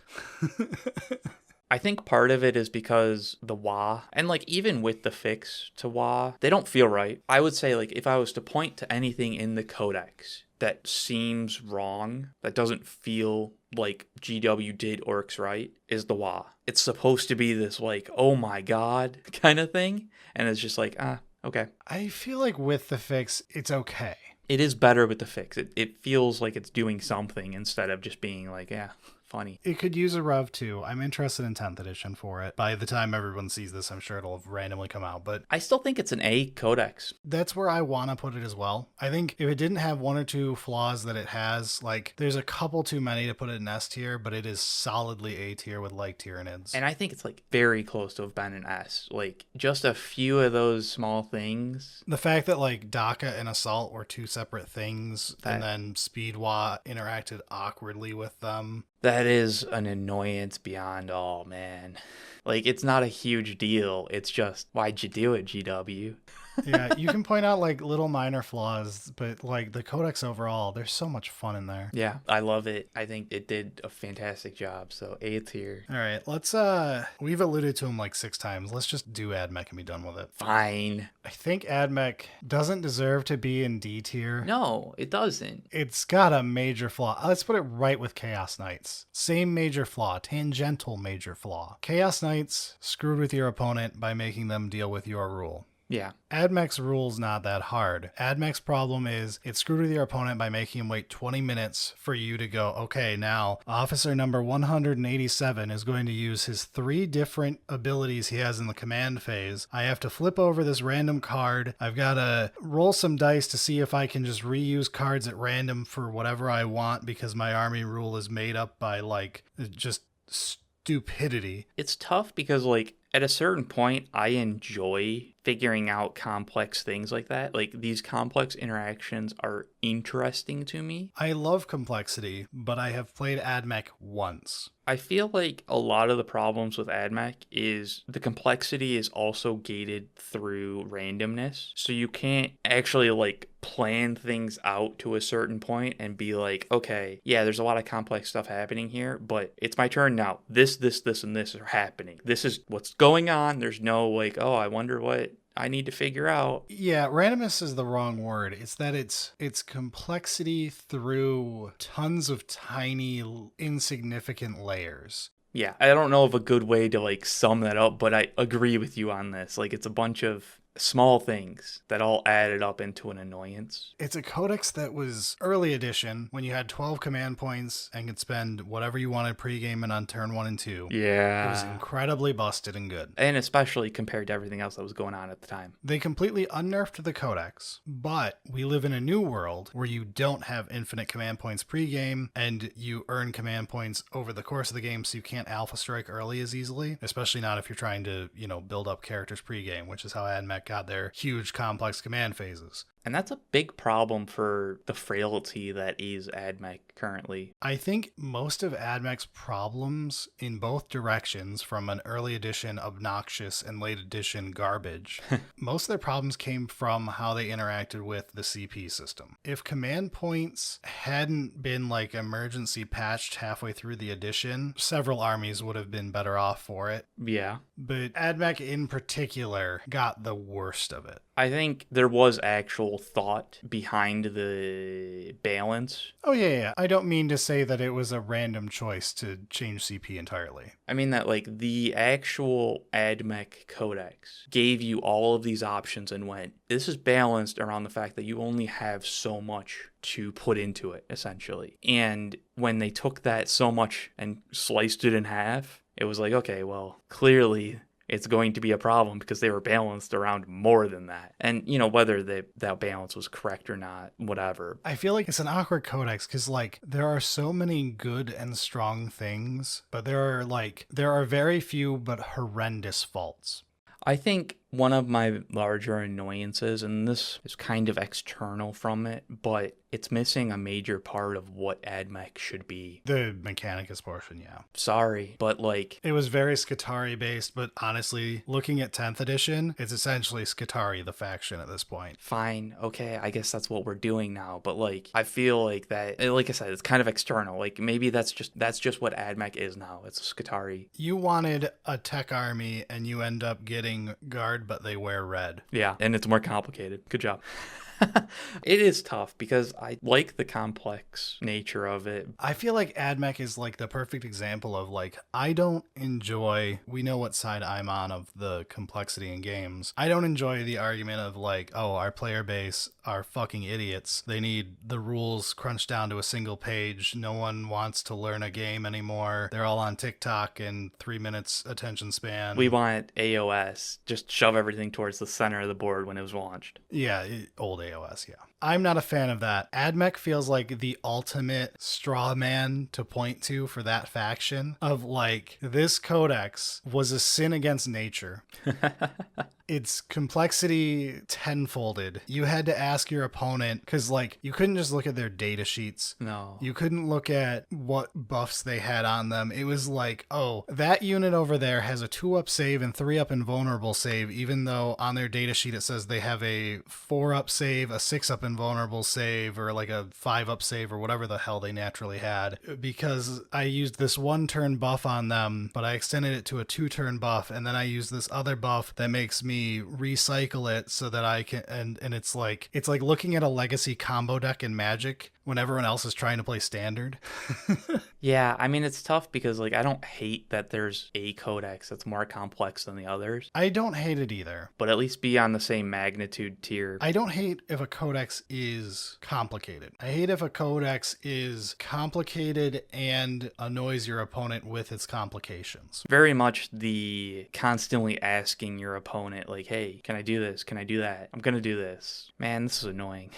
I think part of it is because the WA, and like even with the fix to WA, they don't feel right. I would say like if I was to point to anything in the codex that seems wrong, that doesn't feel like GW did Orks right, is the WA. It's supposed to be this like, oh my god kind of thing, and it's just like, okay. I feel like with the fix, it's okay. It is better with the fix. It feels like it's doing something instead of just being like, yeah, funny. It could use a Rev too. I'm interested in 10th edition for it. By the time everyone sees this, I'm sure it'll randomly come out, but I still think it's an A codex. That's where I want to put it as well. I think if it didn't have one or two flaws that it has, like there's a couple too many to put it in S tier, but it is solidly A tier with like Tyranids. And I think it's like very close to have been an S. Like just a few of those small things. The fact that like DACA and Assault were two separate things, and then Speedwa interacted awkwardly with them. That is an annoyance beyond all, man. Like, it's not a huge deal. It's just, why'd you do it, GW? Yeah, you can point out like little minor flaws, but like the codex overall, there's so much fun in there. Yeah, I love it. I think it did a fantastic job. So A tier. All right, let's we've alluded to him like 6 times. Let's just do AdMech and be done with it. Fine. I think AdMech doesn't deserve to be in D tier. No, it doesn't. It's got a major flaw. Let's put it right with Chaos Knights. Same major flaw, tangential major flaw. Chaos Knights screwed with your opponent by making them deal with your rule. Yeah. AdMech's rule's not that hard. AdMech's problem is it screwed with your opponent by making him wait 20 minutes for you to go, okay, now officer number 187 is going to use his 3 different abilities he has in the command phase. I have to flip over this random card. I've got to roll some dice to see if I can just reuse cards at random for whatever I want because my army rule is made up by like just stupidity. It's tough because like at a certain point, I enjoy figuring out complex things like that. Like these complex interactions are interesting to me. I love complexity, but I have played AdMech once. I feel like a lot of the problems with AdMech is the complexity is also gated through randomness. So you can't actually like plan things out to a certain point and be like, okay, yeah, there's a lot of complex stuff happening here, but it's my turn now. This, and this are happening. This is what's going on. There's no like, oh, I wonder what I need to figure out. Yeah, randomness is the wrong word. It's that it's complexity through tons of tiny, insignificant layers. Yeah, I don't know of a good way to like sum that up, but I agree with you on this. Like it's a bunch of small things that all added up into an annoyance. It's a codex that was early edition when you had 12 command points and could spend whatever you wanted pregame and on turn 1 and 2. Yeah. It was incredibly busted and good. And especially compared to everything else that was going on at the time. They completely unnerfed the codex, but we live in a new world where you don't have infinite command points pregame and you earn command points over the course of the game, so you can't alpha strike early as easily, especially not if you're trying to, build up characters pregame, which is how AdMech got their huge complex command phases. And that's a big problem for the frailty that is AdMech currently. I think most of AdMech's problems in both directions, from an early edition obnoxious and late edition garbage, most of their problems came from how they interacted with the CP system. If command points hadn't been like emergency patched halfway through the edition, several armies would have been better off for it. Yeah. But AdMech in particular got the worst of it. I think there was actual thought behind the balance. Oh, yeah. I don't mean to say that it was a random choice to change CP entirely. I mean that like the actual AdMech Codex gave you all of these options and went, this is balanced around the fact that you only have so much to put into it, essentially. And when they took that so much and sliced it in half, it was like, okay, well, clearly it's going to be a problem because they were balanced around more than that. And, whether that balance was correct or not, whatever. I feel like it's an awkward codex because, there are so many good and strong things, but there are very few but horrendous faults. I think one of my larger annoyances, and this is kind of external from it, but it's missing a major part of what AdMech should be. The Mechanicus portion, yeah. Sorry, but it was very Skitarii based, but honestly, looking at 10th edition, it's essentially Skitarii the faction at this point. Fine, okay, I guess that's what we're doing now, but I feel like that, like I said, it's kind of external. Maybe that's just what AdMech is now. It's Skitarii. You wanted a tech army and you end up getting Guard, but they wear red. Yeah, and it's more complicated. Good job. It is tough because I like the complex nature of it. I feel like AdMech is the perfect example of I don't enjoy, we know what side I'm on of the complexity in games. I don't enjoy the argument of oh, our player base are fucking idiots. They need the rules crunched down to a single page. No one wants to learn a game anymore. They're all on TikTok and 3 minutes attention span. We want AOS. Just shove everything towards the center of the board when it was launched. Yeah, old AOS, yeah. I'm not a fan of that. AdMech feels like the ultimate straw man to point to for that faction of this codex was a sin against nature. It's complexity tenfolded. You had to ask your opponent, because you couldn't just look at their data sheets. No. You couldn't look at what buffs they had on them. It was oh, that unit over there has a 2-up save and 3-up invulnerable save, even though on their data sheet it says they have a 4-up save, a 6-up invulnerable save, or a 5-up save, or whatever the hell they naturally had. Because I used this 1-turn buff on them, but I extended it to a 2-turn buff, and then I used this other buff that makes me recycle it so that I can, and it's like looking at a legacy combo deck in Magic when everyone else is trying to play standard. Yeah, I mean, it's tough because, like, I don't hate that there's a codex that's more complex than the others, I don't hate it either. but at least be on the same magnitude tier. I don't hate if a codex is complicated. I hate if a codex is complicated and annoys your opponent with its complications. Very much the constantly asking your opponent, like, hey, can I do this? Can I do that? I'm going to do this. Man, this is annoying.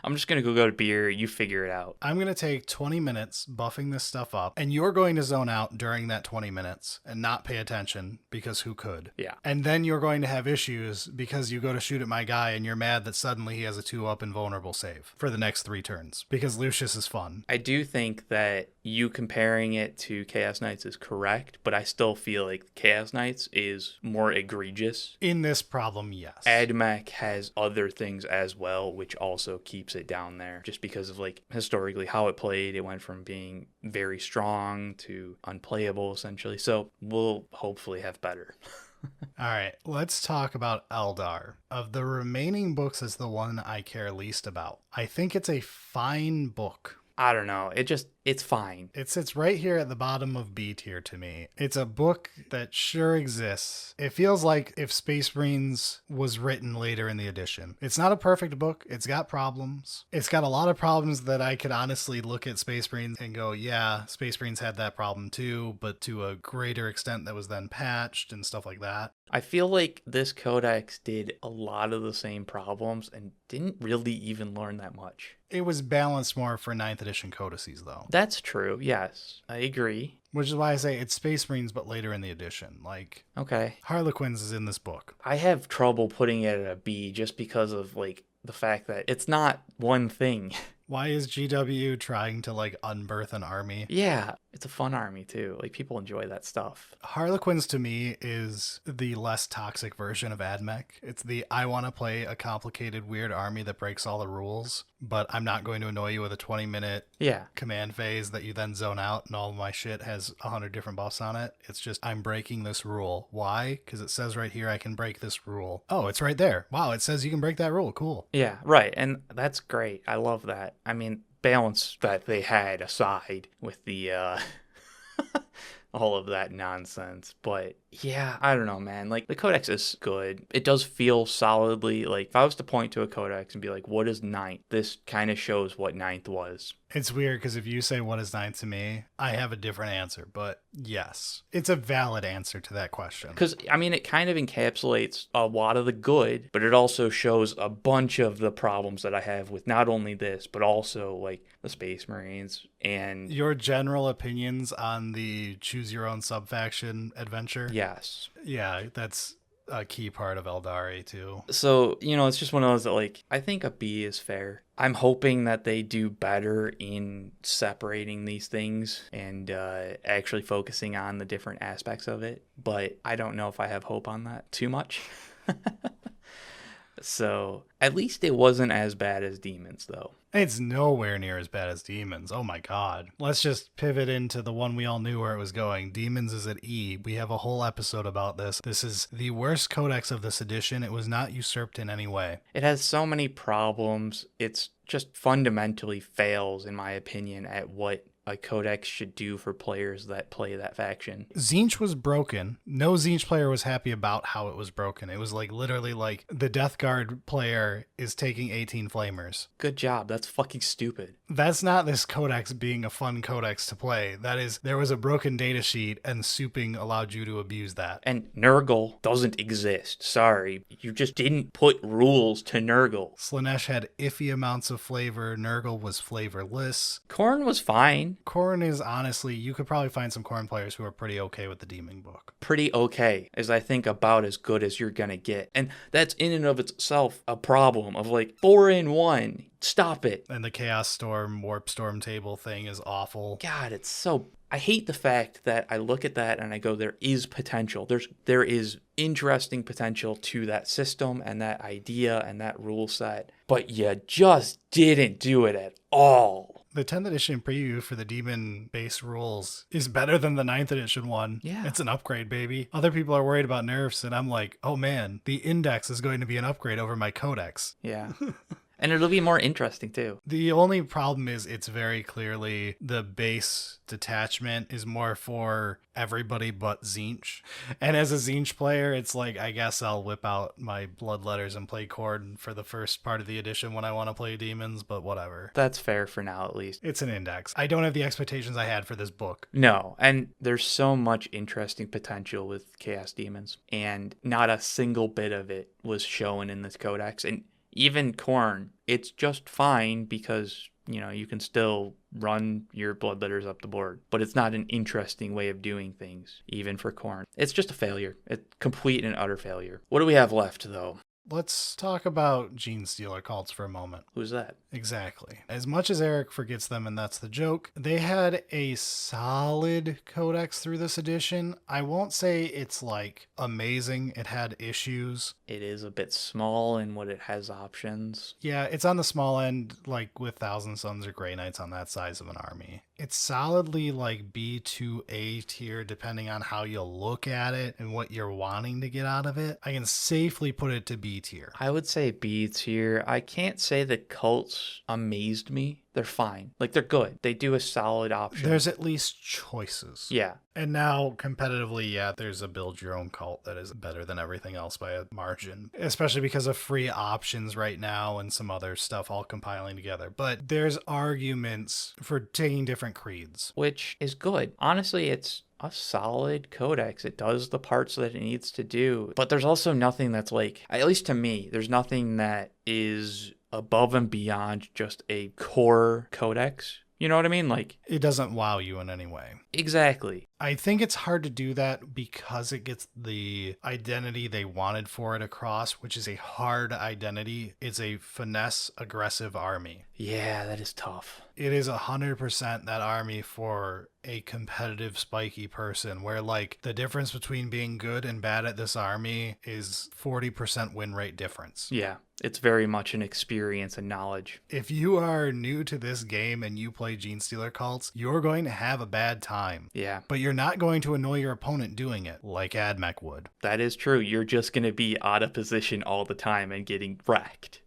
I'm just going to go to beer. You figure it out. I'm going to take 20 minutes buffing this stuff up, and you're going to zone out during that 20 minutes and not pay attention because who could? Yeah. And then you're going to have issues because you go to shoot at my guy and you're mad that suddenly he has a 2-up invulnerable save for the next 3 turns because Lucius is fun. I do think that you comparing it to Chaos Knights is correct, but I still feel like Chaos Knights is more egregious. In this problem, yes. AdMech has other things as well, which also keeps it down there just because of like historically how it played. It went from being very strong to unplayable essentially. So we'll hopefully have better. All right, let's talk about Aeldar. Of the remaining books, is the one I care least about. I think it's a fine book. I don't know. It's fine. It sits right here at the bottom of B tier to me. It's a book that sure exists. It feels like if Space Marines was written later in the edition. It's not a perfect book. It's got problems. It's got a lot of problems that I could honestly look at Space Marines and go, yeah, Space Marines had that problem too, but to a greater extent that was then patched and stuff like that. I feel like this codex did a lot of the same problems and didn't really even learn that much. It was balanced more for 9th edition codices, though. That's true. Yes, I agree. Which is why I say it's Space Marines, but later in the edition. Like, Okay. Harlequins is in this book. I have trouble putting it at a B just because of like the fact that it's not one thing. Why is GW trying to like unbirth an army? Yeah, it's a fun army too. Like people enjoy that stuff. Harlequins to me is the less toxic version of AdMech. It's the I want to play a complicated, weird army that breaks all the rules, but I'm not going to annoy you with a 20-minute Yeah. command phase that you then zone out and all of my shit has 100 different buffs on it. It's just I'm breaking this rule. Why? Because it says right here I can break this rule. Oh, it's right there. Wow, it says you can break that rule. Cool. Yeah, right. And that's great. I love that. I mean, balance that they had aside with the all of that nonsense. But yeah, I don't know, man. Like the codex is good. It does feel solidly like if I was to point to a codex and be like, what is 9th? This kind of shows what 9th was. It's weird because if you say what is 9th to me, I have a different answer. But yes, it's a valid answer to that question. Because, I mean, it kind of encapsulates a lot of the good, but it also shows a bunch of the problems that I have with not only this, but also like the Space Marines and Your general opinions on the choose your own subfaction adventure. yes. Yeah, that's a key part of Eldari too. So, you know, it's just one of those that like, I think a B is fair. I'm hoping that they do better in separating these things and actually focusing on the different aspects of it. But I don't know if I have hope on that too much. So at least it wasn't as bad as Demons, though. It's nowhere near as bad as Demons. Oh my god. Let's just pivot into the one we all knew where it was going. Demons is at E. We have a whole episode about this. This is the worst codex of this edition. It was not usurped in any way. It has so many problems. It's just fundamentally fails, in my opinion, at what a codex should do for players that play that faction. Tzeentch was broken. No Tzeentch player was happy about how it was broken. It was like literally like the Death Guard player is taking 18 flamers. Good job. That's fucking stupid. That's not this codex being a fun codex to play. That is, there was a broken data sheet and souping allowed you to abuse that. And Nurgle doesn't exist. Sorry. You just didn't put rules to Nurgle. Slaanesh had iffy amounts of flavor. Nurgle was flavorless. Khorne was fine. Khorne is honestly, you could probably find some Khorne players who are pretty okay with the Demon book. Pretty okay is I think about as good as you're gonna get. And that's in and of itself a problem of like 4-in-1. Stop it. And the Chaos Storm, Warp Storm table thing is awful. God, it's so... I hate the fact that I look at that and I go, there is potential. There is interesting potential to that system and that idea and that rule set. But you just didn't do it at all. The 10th edition preview for the demon base rules is better than the 9th edition one. Yeah. It's an upgrade, baby. Other people are worried about nerfs, and I'm like, oh man, the index is going to be an upgrade over my codex. Yeah. And it'll be more interesting too. The only problem is it's very clearly the base detachment is more for everybody but Tzeentch. And as a Tzeentch player, it's like, I guess I'll whip out my bloodletters and play Khorne for the first part of the edition when I want to play Demons, but whatever. That's fair for now, at least. It's an index. I don't have the expectations I had for this book. No, and there's so much interesting potential with Chaos Demons, and not a single bit of it was shown in this codex. And even Khorne, it's just fine because, you know, you can still run your bloodletters up the board, but it's not an interesting way of doing things, even for Khorne. It's just a failure. It's complete and utter failure. What do we have left, though? Let's talk about Genestealer Cults for a moment. Who's that? Exactly. As much as Eric forgets them, and that's the joke, they had a solid codex through this edition. I won't say it's like amazing. It had issues. It is a bit small in what it has options. Yeah, it's on the small end, like with Thousand Sons or Grey Knights on that size of an army. It's solidly like B to A tier, depending on how you look at it and what you're wanting to get out of it. I can safely put it to B tier. I would say B tier. I can't say the cults amazed me. They're fine. Like, they're good. They do a solid option. There's at least choices. Yeah. And now, competitively, yeah, there's a build your own cult that is better than everything else by a margin, especially because of free options right now and some other stuff all compiling together. But there's arguments for taking different creeds. Which is good. Honestly, it's a solid codex. It does the parts that it needs to do. But there's also nothing that's like, at least to me, there's nothing that is above and beyond just a core codex. You know what I mean? Like, it doesn't wow you in any way. Exactly. I think it's hard to do that because it gets the identity they wanted for it across, which is a hard identity. It's a finesse aggressive army. Yeah, that is tough. It is 100% that army for a competitive spiky person, where like the difference between being good and bad at this army is 40% win rate difference. Yeah, it's very much an experience and knowledge. If you are new to this game and you play Genestealer Cults, you're going to have a bad time. Yeah. But you're not going to annoy your opponent doing it, like Admech would. That is true. You're just going to be out of position all the time and getting wrecked.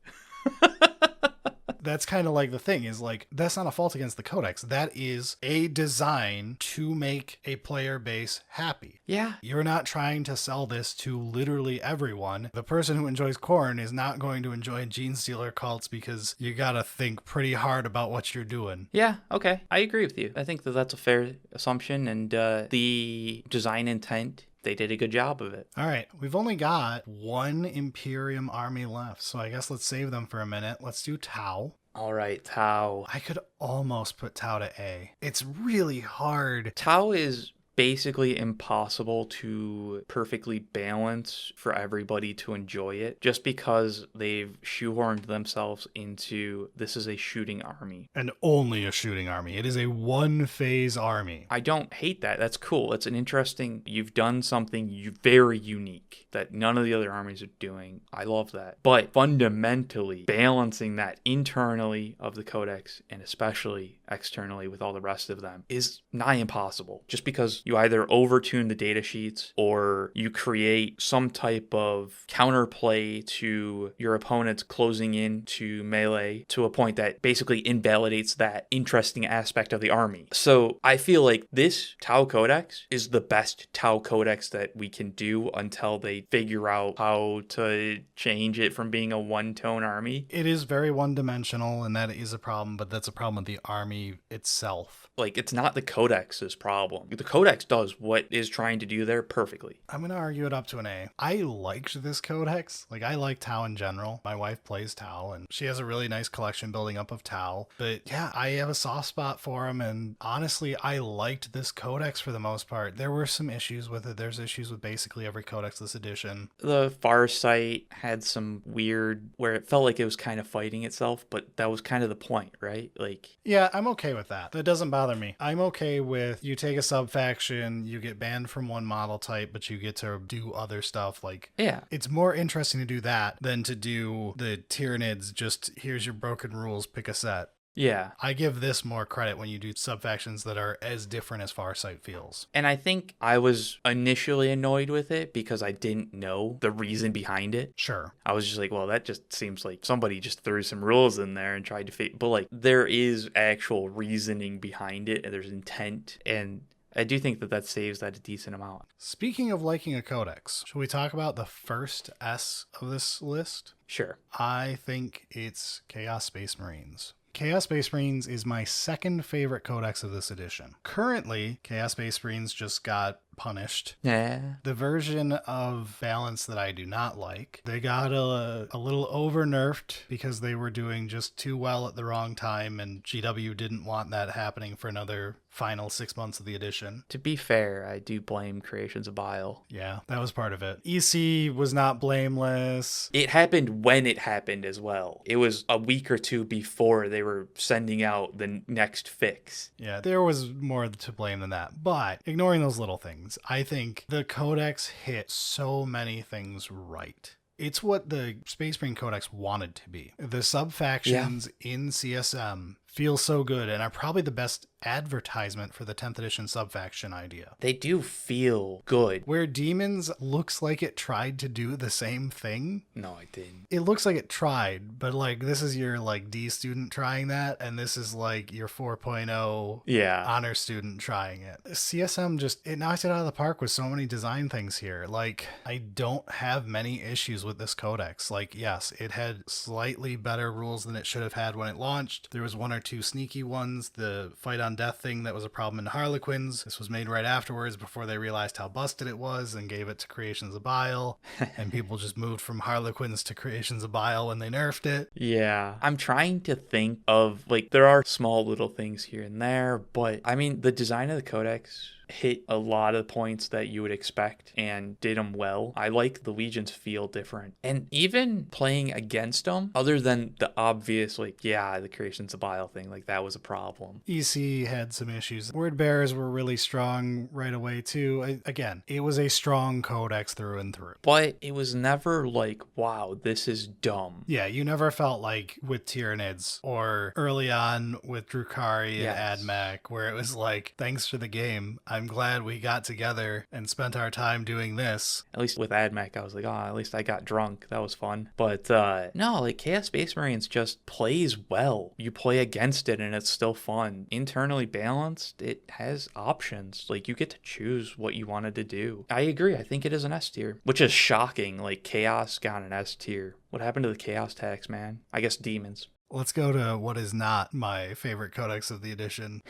That's kind of like the thing is like, that's not a fault against the codex. That is a design to make a player base happy. Yeah. You're not trying to sell this to literally everyone. The person who enjoys Khorne is not going to enjoy Genestealer Cults because you got to think pretty hard about what you're doing. Yeah. Okay. I agree with you. I think that that's a fair assumption, and the design intent, they did a good job of it. All right. We've only got one Imperium army left, so I guess let's save them for a minute. Let's do Tau. All right, Tau. I could almost put Tau to A. It's really hard. Tau is basically impossible to perfectly balance for everybody to enjoy it, just because they've shoehorned themselves into this is a shooting army. And only a shooting army. It is a one-phase army. I don't hate that. That's cool. It's an interesting, you've done something very unique that none of the other armies are doing. I love that. But fundamentally, balancing that internally of the Codex, and especially externally with all the rest of them, is nigh impossible. Just because you either overtune the data sheets or you create some type of counterplay to your opponents closing in to melee to a point that basically invalidates that interesting aspect of the army. So I feel like this Tau Codex is the best Tau Codex that we can do until they figure out how to change it from being a one-tone army. It is very one-dimensional, and that is a problem, but that's a problem with the army itself. Like, it's not the Codex's problem. The Codex does what is trying to do there perfectly. I'm going to argue it up to an A. I liked this Codex. Like, I like Tau in general. My wife plays Tau, and she has a really nice collection building up of Tau. But yeah, I have a soft spot for him, and honestly, I liked this Codex for the most part. There were some issues with it. There's issues with basically every Codex this edition. The Farsight had some weird, where it felt like it was kind of fighting itself, but that was kind of the point, right? Like, yeah, I'm okay with that. That doesn't bother me. I'm okay with you take a sub-faction, you get banned from one model type, but you get to do other stuff. Like, yeah, it's more interesting to do that than to do the Tyranids, just here's your broken rules, pick a set. Yeah. I give this more credit when you do subfactions that are as different as Farsight feels. And I think I was initially annoyed with it because I didn't know the reason behind it. Sure. I was just like, well, that just seems like somebody just threw some rules in there and tried to fit. But like, there is actual reasoning behind it, and there's intent, and I do think that saves that a decent amount. Speaking of liking a codex, should we talk about the first S of this list? Sure. I think it's Chaos Space Marines. Chaos Space Marines is my second favorite codex of this edition. Currently, Chaos Space Marines just got punished. Yeah. The version of balance that I do not like, they got a little over nerfed because they were doing just too well at the wrong time, and GW didn't want that happening for another final 6 months of the edition. To be fair, I do blame Creations of Bile. Yeah, that was part of it. EC was not blameless. It happened when it happened as well. It was a week or two before they were sending out the next fix. Yeah, there was more to blame than that. But ignoring those little things, I think the Codex hit so many things right. It's what the Space Marine Codex wanted to be. The subfactions in CSM feel so good and are probably the best advertisement for the 10th edition subfaction idea. They do feel good. Where Demons looks like it tried to do the same thing. No, I didn't. It looks like it tried, but like this is your like D student trying that, and this is like your 4.0 honor student trying it. CSM just, it knocks it out of the park with so many design things here. Like, I don't have many issues with this codex. Like, yes, it had slightly better rules than it should have had when it launched. There was one or two sneaky ones. The fight on death thing that was a problem in Harlequins. This was made right afterwards before they realized how busted it was and gave it to Creations of Bile. And people just moved from Harlequins to Creations of Bile when they nerfed it. Yeah. I'm trying to think of, like, there are small little things here and there, but I mean, the design of the Codex hit a lot of points that you would expect and did them well. I like the legions feel different. And even playing against them, other than the obvious, like, yeah, the Creations of Bile thing, like, that was a problem. EC had some issues. Word bearers were really strong right away, too. Again, it was a strong codex through and through. But it was never like, wow, this is dumb. Yeah, you never felt like with Tyranids or early on with Drukhari and AdMech, where it was like, thanks for the game. I'm glad we got together and spent our time doing this. At least with AdMech, I was like, at least I got drunk. That was fun. But no, like Chaos Space Marines just plays well. You play against it and it's still fun. Internally balanced, it has options. Like, you get to choose what you wanted to do. I agree. I think it is an S tier, which is shocking. Like, Chaos got an S tier. What happened to the Chaos tax, man? I guess Demons. Let's go to what is not my favorite codex of the edition.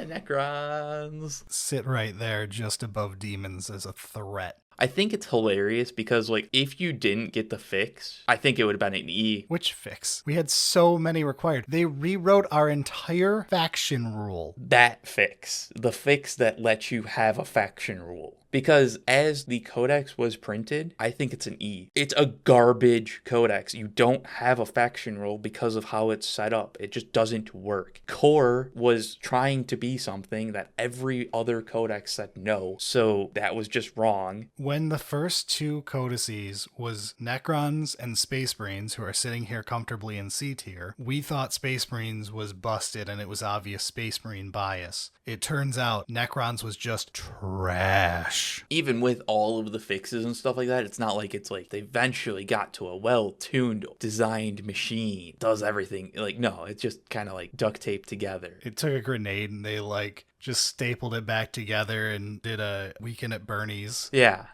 Necrons. Sit right there just above Demons as a threat. I think it's hilarious because, like, if you didn't get the fix, I think it would have been an E. Which fix? We had so many required. They rewrote our entire faction rule. That fix. The fix that lets you have a faction rule. Because as the codex was printed, I think it's an E. It's a garbage codex. You don't have a faction rule because of how it's set up. It just doesn't work. Core was trying to be something that every other codex said no, so that was just wrong. When the first two codices was Necrons and Space Marines, who are sitting here comfortably in C tier, we thought Space Marines was busted and it was obvious Space Marine bias. It turns out Necrons was just trash. Even with all of the fixes and stuff like that, it's not like it's like they eventually got to a well-tuned, designed machine. Does everything. Like, no, it's just kind of like duct taped together. It took a grenade and they like just stapled it back together and did a Weekend at Bernie's. Yeah.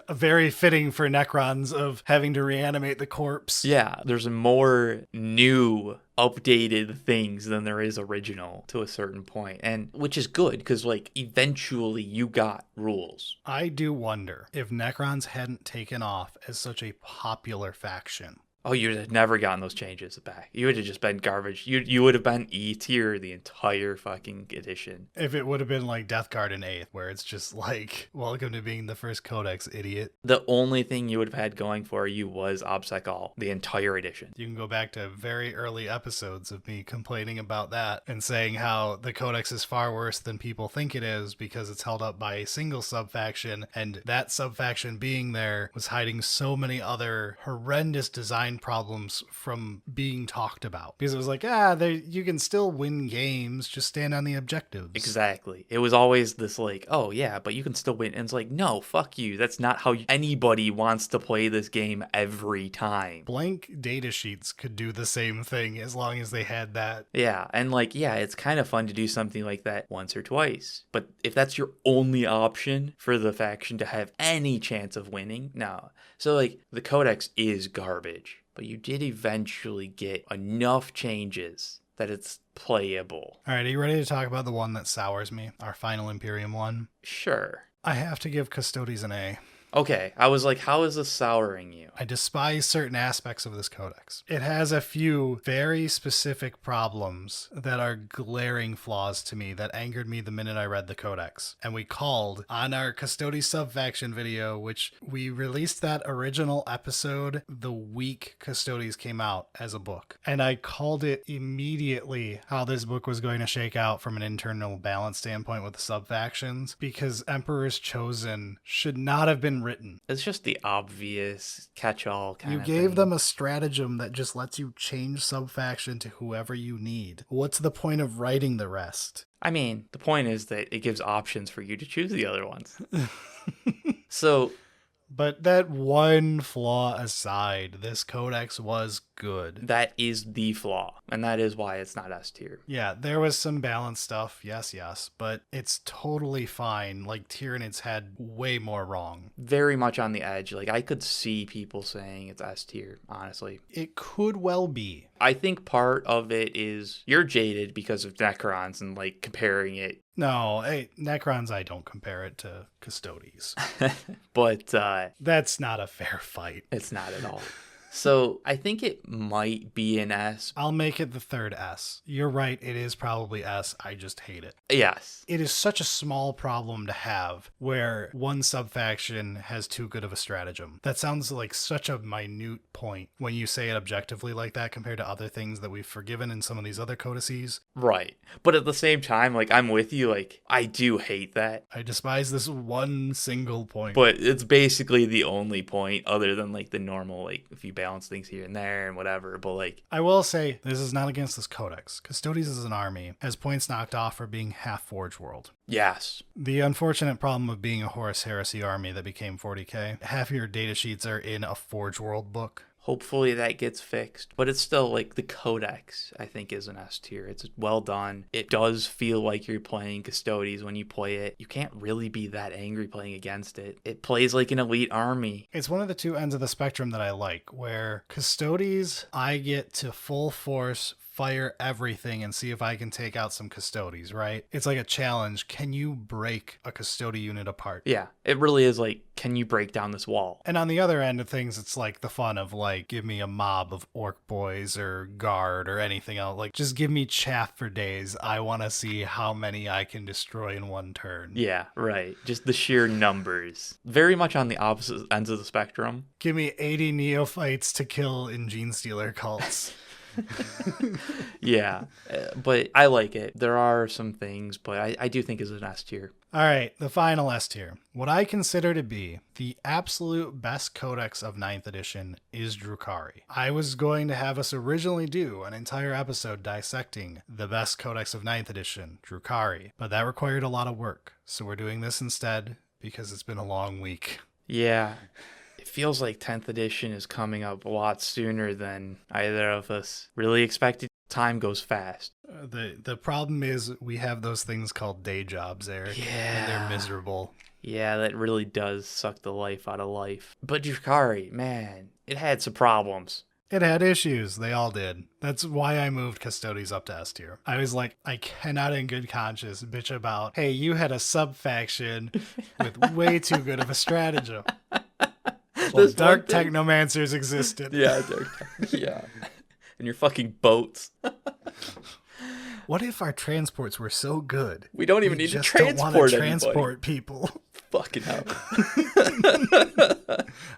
Very fitting for Necrons of having to reanimate the corpse. Yeah, there's more new updated things than there is original to a certain point, and which is good because, like, eventually you got rules. I do wonder if Necrons hadn't taken off as such a popular faction. Oh, you'd have never gotten those changes back. You would have just been garbage. You would have been E tier the entire fucking edition. If it would have been like Death Guard in 8th, where it's just like, welcome to being the first codex, idiot. The only thing you would have had going for you was OBSEC All, the entire edition. You can go back to very early episodes of me complaining about that and saying how the codex is far worse than people think it is because it's held up by a single subfaction, and that subfaction being there was hiding so many other horrendous design design problems from being talked about. Because it was like, you can still win games, just stand on the objectives. Exactly. It was always this like, oh yeah, but you can still win. And it's like, no, fuck you. That's not how anybody wants to play this game every time. Blank data sheets could do the same thing as long as they had that. Yeah, and like, yeah, it's kind of fun to do something like that once or twice. But if that's your only option for the faction to have any chance of winning, no. So like, the Codex is garbage, but you did eventually get enough changes that it's playable. All right, are you ready to talk about the one that sours me? Our final Imperium one? Sure. I have to give Custodes an A. Okay, I was like, how is this souring you? I despise certain aspects of this codex. It has a few very specific problems that are glaring flaws to me that angered me the minute I read the codex. And we called on our Custodes subfaction video, which we released that original episode the week Custodes came out as a book. And I called it immediately how this book was going to shake out from an internal balance standpoint with the subfactions, because Emperor's Chosen should not have been written. It's just the obvious catch-all kind of thing. You gave them a stratagem that just lets you change subfaction to whoever you need. What's the point of writing the rest? I mean, the point is that it gives options for you to choose the other ones. So... But that one flaw aside, this codex was good. That is the flaw, and that is why it's not S tier. Yeah, there was some balance stuff, yes, but it's totally fine. Like, Tyranids had way more wrong. Very much on the edge. Like, I could see people saying it's S tier, honestly. It could well be. I think part of it is you're jaded because of Necrons and, like, comparing it. No, Necrons, I don't compare it to Custodes. But that's not a fair fight. It's not at all. So I think it might be an S. I'll make it the third S. You're right, it is probably S. I just hate it. Yes. It is such a small problem to have where one subfaction has too good of a stratagem. That sounds like such a minute point when you say it objectively like that compared to other things that we've forgiven in some of these other codices. Right. But at the same time, like, I'm with you. Like, I do hate that. I despise this one single point. But it's basically the only point other than, like, the normal, like, if you balance things here and there and whatever. But, like, I will say this is not against this codex. Custodes as an army has points knocked off for being half Forge World. Yes. The unfortunate problem of being a Horus Heresy army that became 40k, half your data sheets are in a Forge World book. Hopefully that gets fixed. But it's still, like, the Codex, I think, is an S tier. It's well done. It does feel like you're playing Custodes when you play it. You can't really be that angry playing against it. It plays like an elite army. It's one of the two ends of the spectrum that I like, where Custodes, I get to full force fire everything and see if I can take out some Custodes, right? It's like a challenge. Can you break a Custode unit apart? Yeah, it really is like, can you break down this wall? And on the other end of things, it's like the fun of like, give me a mob of Orc boys or guard or anything else. Like, just give me chaff for days. I want to see how many I can destroy in one turn. Yeah, right. Just the sheer numbers. Very much on the opposite ends of the spectrum. Give me 80 neophytes to kill in Genestealer Cults. Yeah, but I like it. There are some things, but I do think it's an S tier. All right, the final S tier. What I consider to be the absolute best codex of 9th edition is Drukhari. I was going to have us originally do an entire episode dissecting the best codex of 9th edition, Drukhari, but that required a lot of work. So we're doing this instead because it's been a long week. Yeah. It feels like 10th edition is coming up a lot sooner than either of us really expected. Time goes fast. The problem is we have those things called day jobs, Eric. Yeah. And they're miserable. Yeah, that really does suck the life out of life. But Drukhari, man, it had some problems. It had issues. They all did. That's why I moved Custodes up to S tier. I was like, I cannot in good conscience bitch about, hey, you had a sub-faction with way too good of a stratagem. Well, dark technomancers existed. Yeah, yeah. And your fucking boats. What if our transports were so good? We don't even need to transport people. Fucking hell.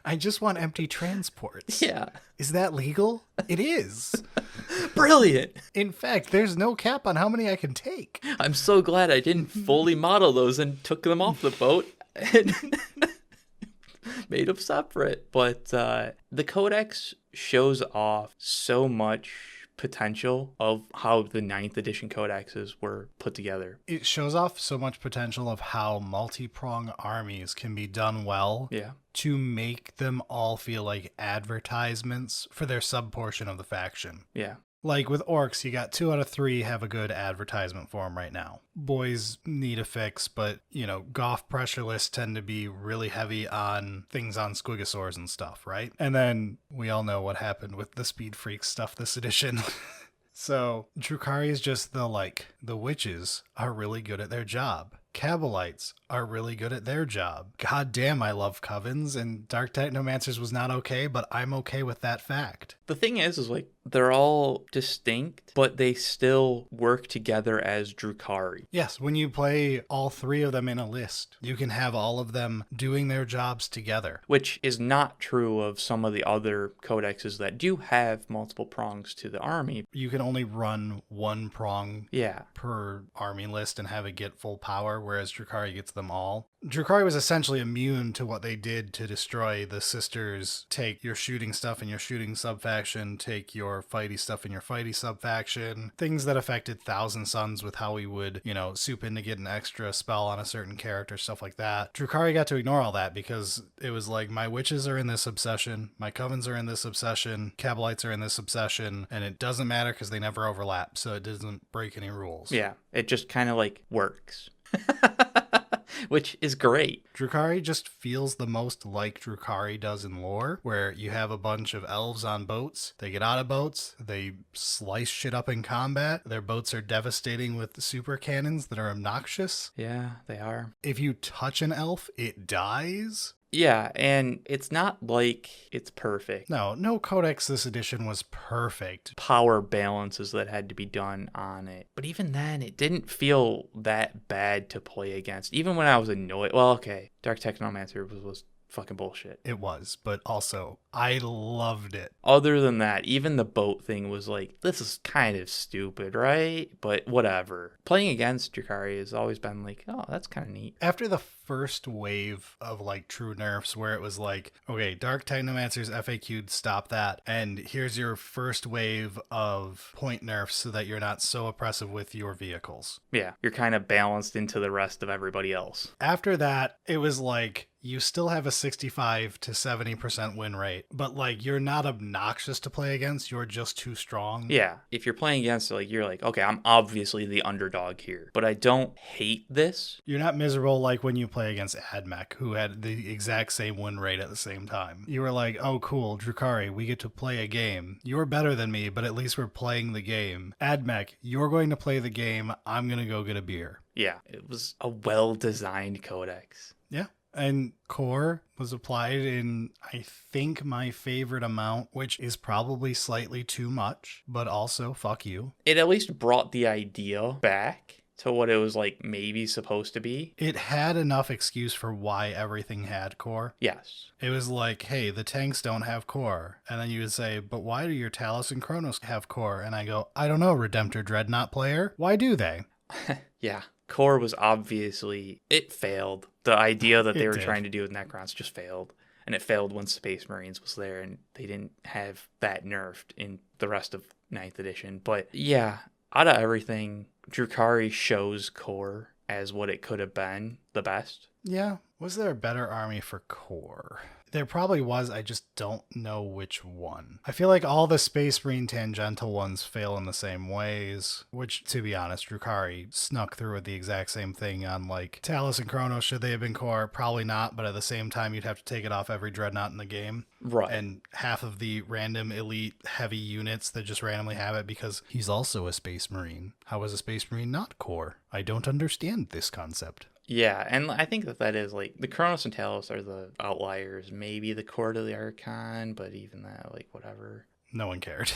I just want empty transports. Yeah. Is that legal? It is. Brilliant. In fact, there's no cap on how many I can take. I'm so glad I didn't fully model those and took them off the boat and made them separate. But the Codex shows off so much potential of how the 9th edition codexes were put together. It shows off so much potential of how multi-prong armies can be done well. Yeah. To make them all feel like advertisements for their sub-portion of the faction. Yeah. Like with Orks, you got 2 out of 3 have a good advertisement for them right now. Boys need a fix, but, Goth pressure lists tend to be really heavy on things on Squigosaurs and stuff, right? And then we all know what happened with the Speed Freaks stuff this edition. So, Drukhari is just the witches are really good at their job. Cabalites are really good at their job. God damn, I love covens, and Dark Technomancers was not okay, but I'm okay with that fact. The thing is they're all distinct, but they still work together as Drukhari. Yes, when you play all 3 of them in a list, you can have all of them doing their jobs together. Which is not true of some of the other codexes that do have multiple prongs to the army. You can only run 1 prong Yeah. per army list and have it get full power, whereas Drukhari gets them all. Drukhari was essentially immune to what they did to destroy the sisters. Take your shooting stuff in your shooting subfaction, take your fighty stuff in your fighty subfaction. Things that affected Thousand Suns with how we would, soup in to get an extra spell on a certain character, stuff like that. Drukhari got to ignore all that because it was like, my witches are in this obsession, my covens are in this obsession, Cabalites are in this obsession, and it doesn't matter because they never overlap, so it doesn't break any rules. Yeah, it just kind of works. Which is great. Drukhari just feels the most like Drukhari does in lore, where you have a bunch of elves on boats. They get out of boats, they slice shit up in combat. Their boats are devastating with super cannons that are obnoxious. Yeah, they are. If you touch an elf, it dies. Yeah, and it's not like it's perfect. No codex this edition was perfect. Power balances that had to be done on it. But even then, it didn't feel that bad to play against. Even when I was annoyed. Well, okay, Dark Technomancer was fucking bullshit. It was, but also, I loved it. Other than that, even the boat thing was this is kind of stupid, right? But whatever. Playing against Drukhari has always been oh, that's kind of neat. After the first wave of true nerfs where it was okay, Dark Technomancer's FAQ'd, stop that, and here's your first wave of point nerfs so that you're not so oppressive with your vehicles. Yeah, you're kind of balanced into the rest of everybody else. After that, it was you still have a 65 to 70% win rate, but you're not obnoxious to play against, you're just too strong. Yeah, if you're playing against you're okay, I'm obviously the underdog here, but I don't hate this. You're not miserable when you play against Admech, who had the exact same win rate at the same time. You were oh cool, Drukhari, we get to play a game. You're better than me, but at least we're playing the game. Admech, you're going to play the game, I'm going to go get a beer. Yeah, it was a well-designed codex. Yeah. And core was applied in, I think, my favorite amount, which is probably slightly too much, but also fuck you. It at least brought the idea back to what it was maybe supposed to be. It had enough excuse for why everything had core. Yes. It was hey, the tanks don't have core. And then you would say, but why do your Talus and Kronos have core? And I go, I don't know, Redemptor Dreadnought player. Why do they? Yeah. Core was obviously, it failed. The idea that they were did. trying to do with Necrons just failed. And it failed when Space Marines was there and they didn't have that nerfed in the rest of 9th edition. But yeah, out of everything, Drukhari shows core as what it could have been the best. Yeah. Was there a better army for core? There probably was, I just don't know which one. I feel all the Space Marine tangential ones fail in the same ways, which, to be honest, Drukhari snuck through with the exact same thing on, Talus and Kronos, should they have been core? Probably not, but at the same time, you'd have to take it off every Dreadnought in the game. Right. And half of the random elite heavy units that just randomly have it because he's also a Space Marine. How is a Space Marine not core? I don't understand this concept. Yeah, and I think that is the Kronos and Talos are the outliers. Maybe the core to the Archon, but even that, whatever. No one cared.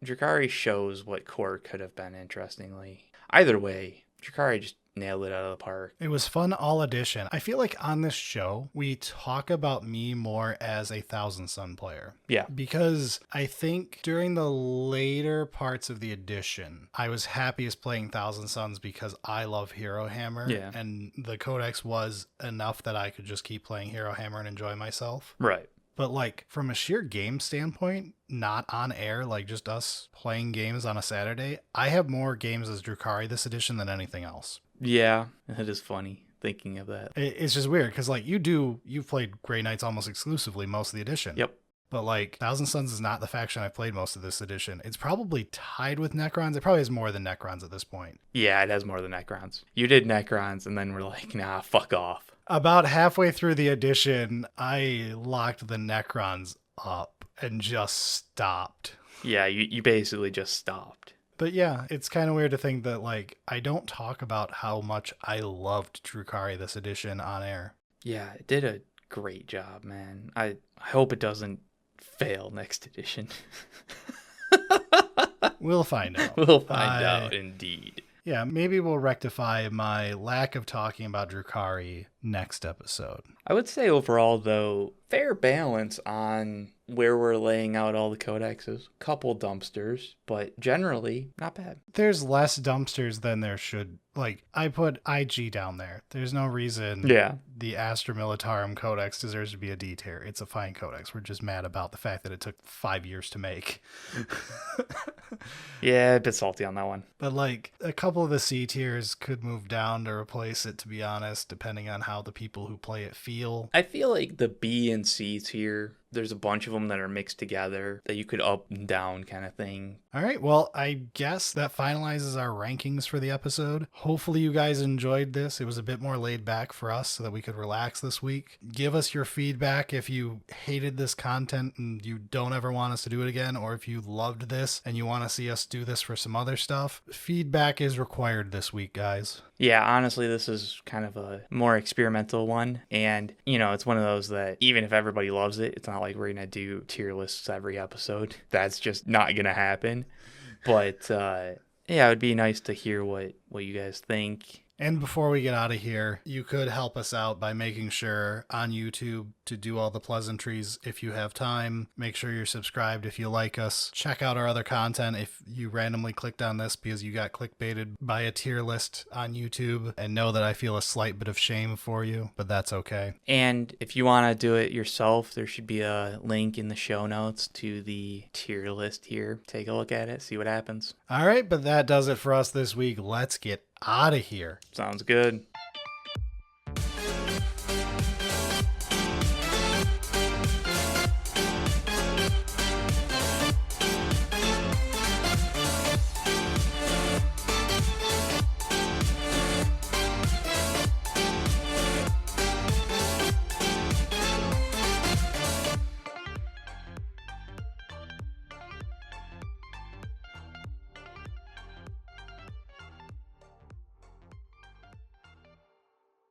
Drukhari shows what core could have been, interestingly. Either way, Drukhari just nailed it out of the park. It was fun all edition. I feel like on this show, we talk about me more as a Thousand Sun player. Yeah. Because I think during the later parts of the edition, I was happiest playing Thousand Suns because I love Hero Hammer. Yeah. And the Codex was enough that I could just keep playing Hero Hammer and enjoy myself. Right. But like from a sheer game standpoint, not on air, like just us playing games on a Saturday, I have more games as Drukhari this edition than anything else. Yeah, it is funny thinking of that. It's just weird because like you've played Grey Knights almost exclusively most of the edition. Yep. But like Thousand Suns is not the faction I've played most of this edition. It's probably tied with Necrons. It probably has more than Necrons at this point. Yeah, it has more than Necrons. You did Necrons and then we're like, nah, fuck off. About halfway through the edition, I locked the Necrons up and just stopped. Yeah, you basically just stopped. But yeah, it's kind of weird to think that like I don't talk about how much I loved Drukhari this edition on air. Yeah, it did a great job, man. I hope it doesn't fail next edition. We'll find out. We'll find out, indeed. Yeah, maybe we'll rectify my lack of talking about Drukhari next episode. I would say overall, though, fair balance on where we're laying out all the codexes. Couple dumpsters, but generally not bad. There's less dumpsters than there should. Like, I put IG down there. There's no reason the Astra Militarum Codex deserves to be a D tier. It's a fine codex. We're just mad about the fact that it took 5 years to make. Yeah, a bit salty on that one. But like, a couple of the C tiers could move down to replace it, to be honest, depending on how the people who play it feel. I feel like the B and C tier, there's a bunch of them that are mixed together that you could up and down kind of thing. All right, well, I guess that finalizes our rankings for the episode. Hopefully you guys enjoyed this. It was a bit more laid back for us so that we could relax this week. Give us your feedback if you hated this content and you don't ever want us to do it again, or if you loved this and you want to see us do this for some other stuff. Feedback is required this week, guys. Yeah, honestly, this is kind of a more experimental one. And, you know, it's one of those that even if everybody loves it, it's not like we're going to do tier lists every episode. That's just not going to happen. But, yeah, it would be nice to hear what you guys think. And before we get out of here, you could help us out by making sure on YouTube to do all the pleasantries if you have time. Make sure you're subscribed if you like us. Check out our other content if you randomly clicked on this because you got clickbaited by a tier list on YouTube. And know that I feel a slight bit of shame for you, but that's okay. And if you want to do it yourself, there should be a link in the show notes to the tier list here. Take a look at it, see what happens. All right, but that does it for us this week. Let's get out of here. Sounds good.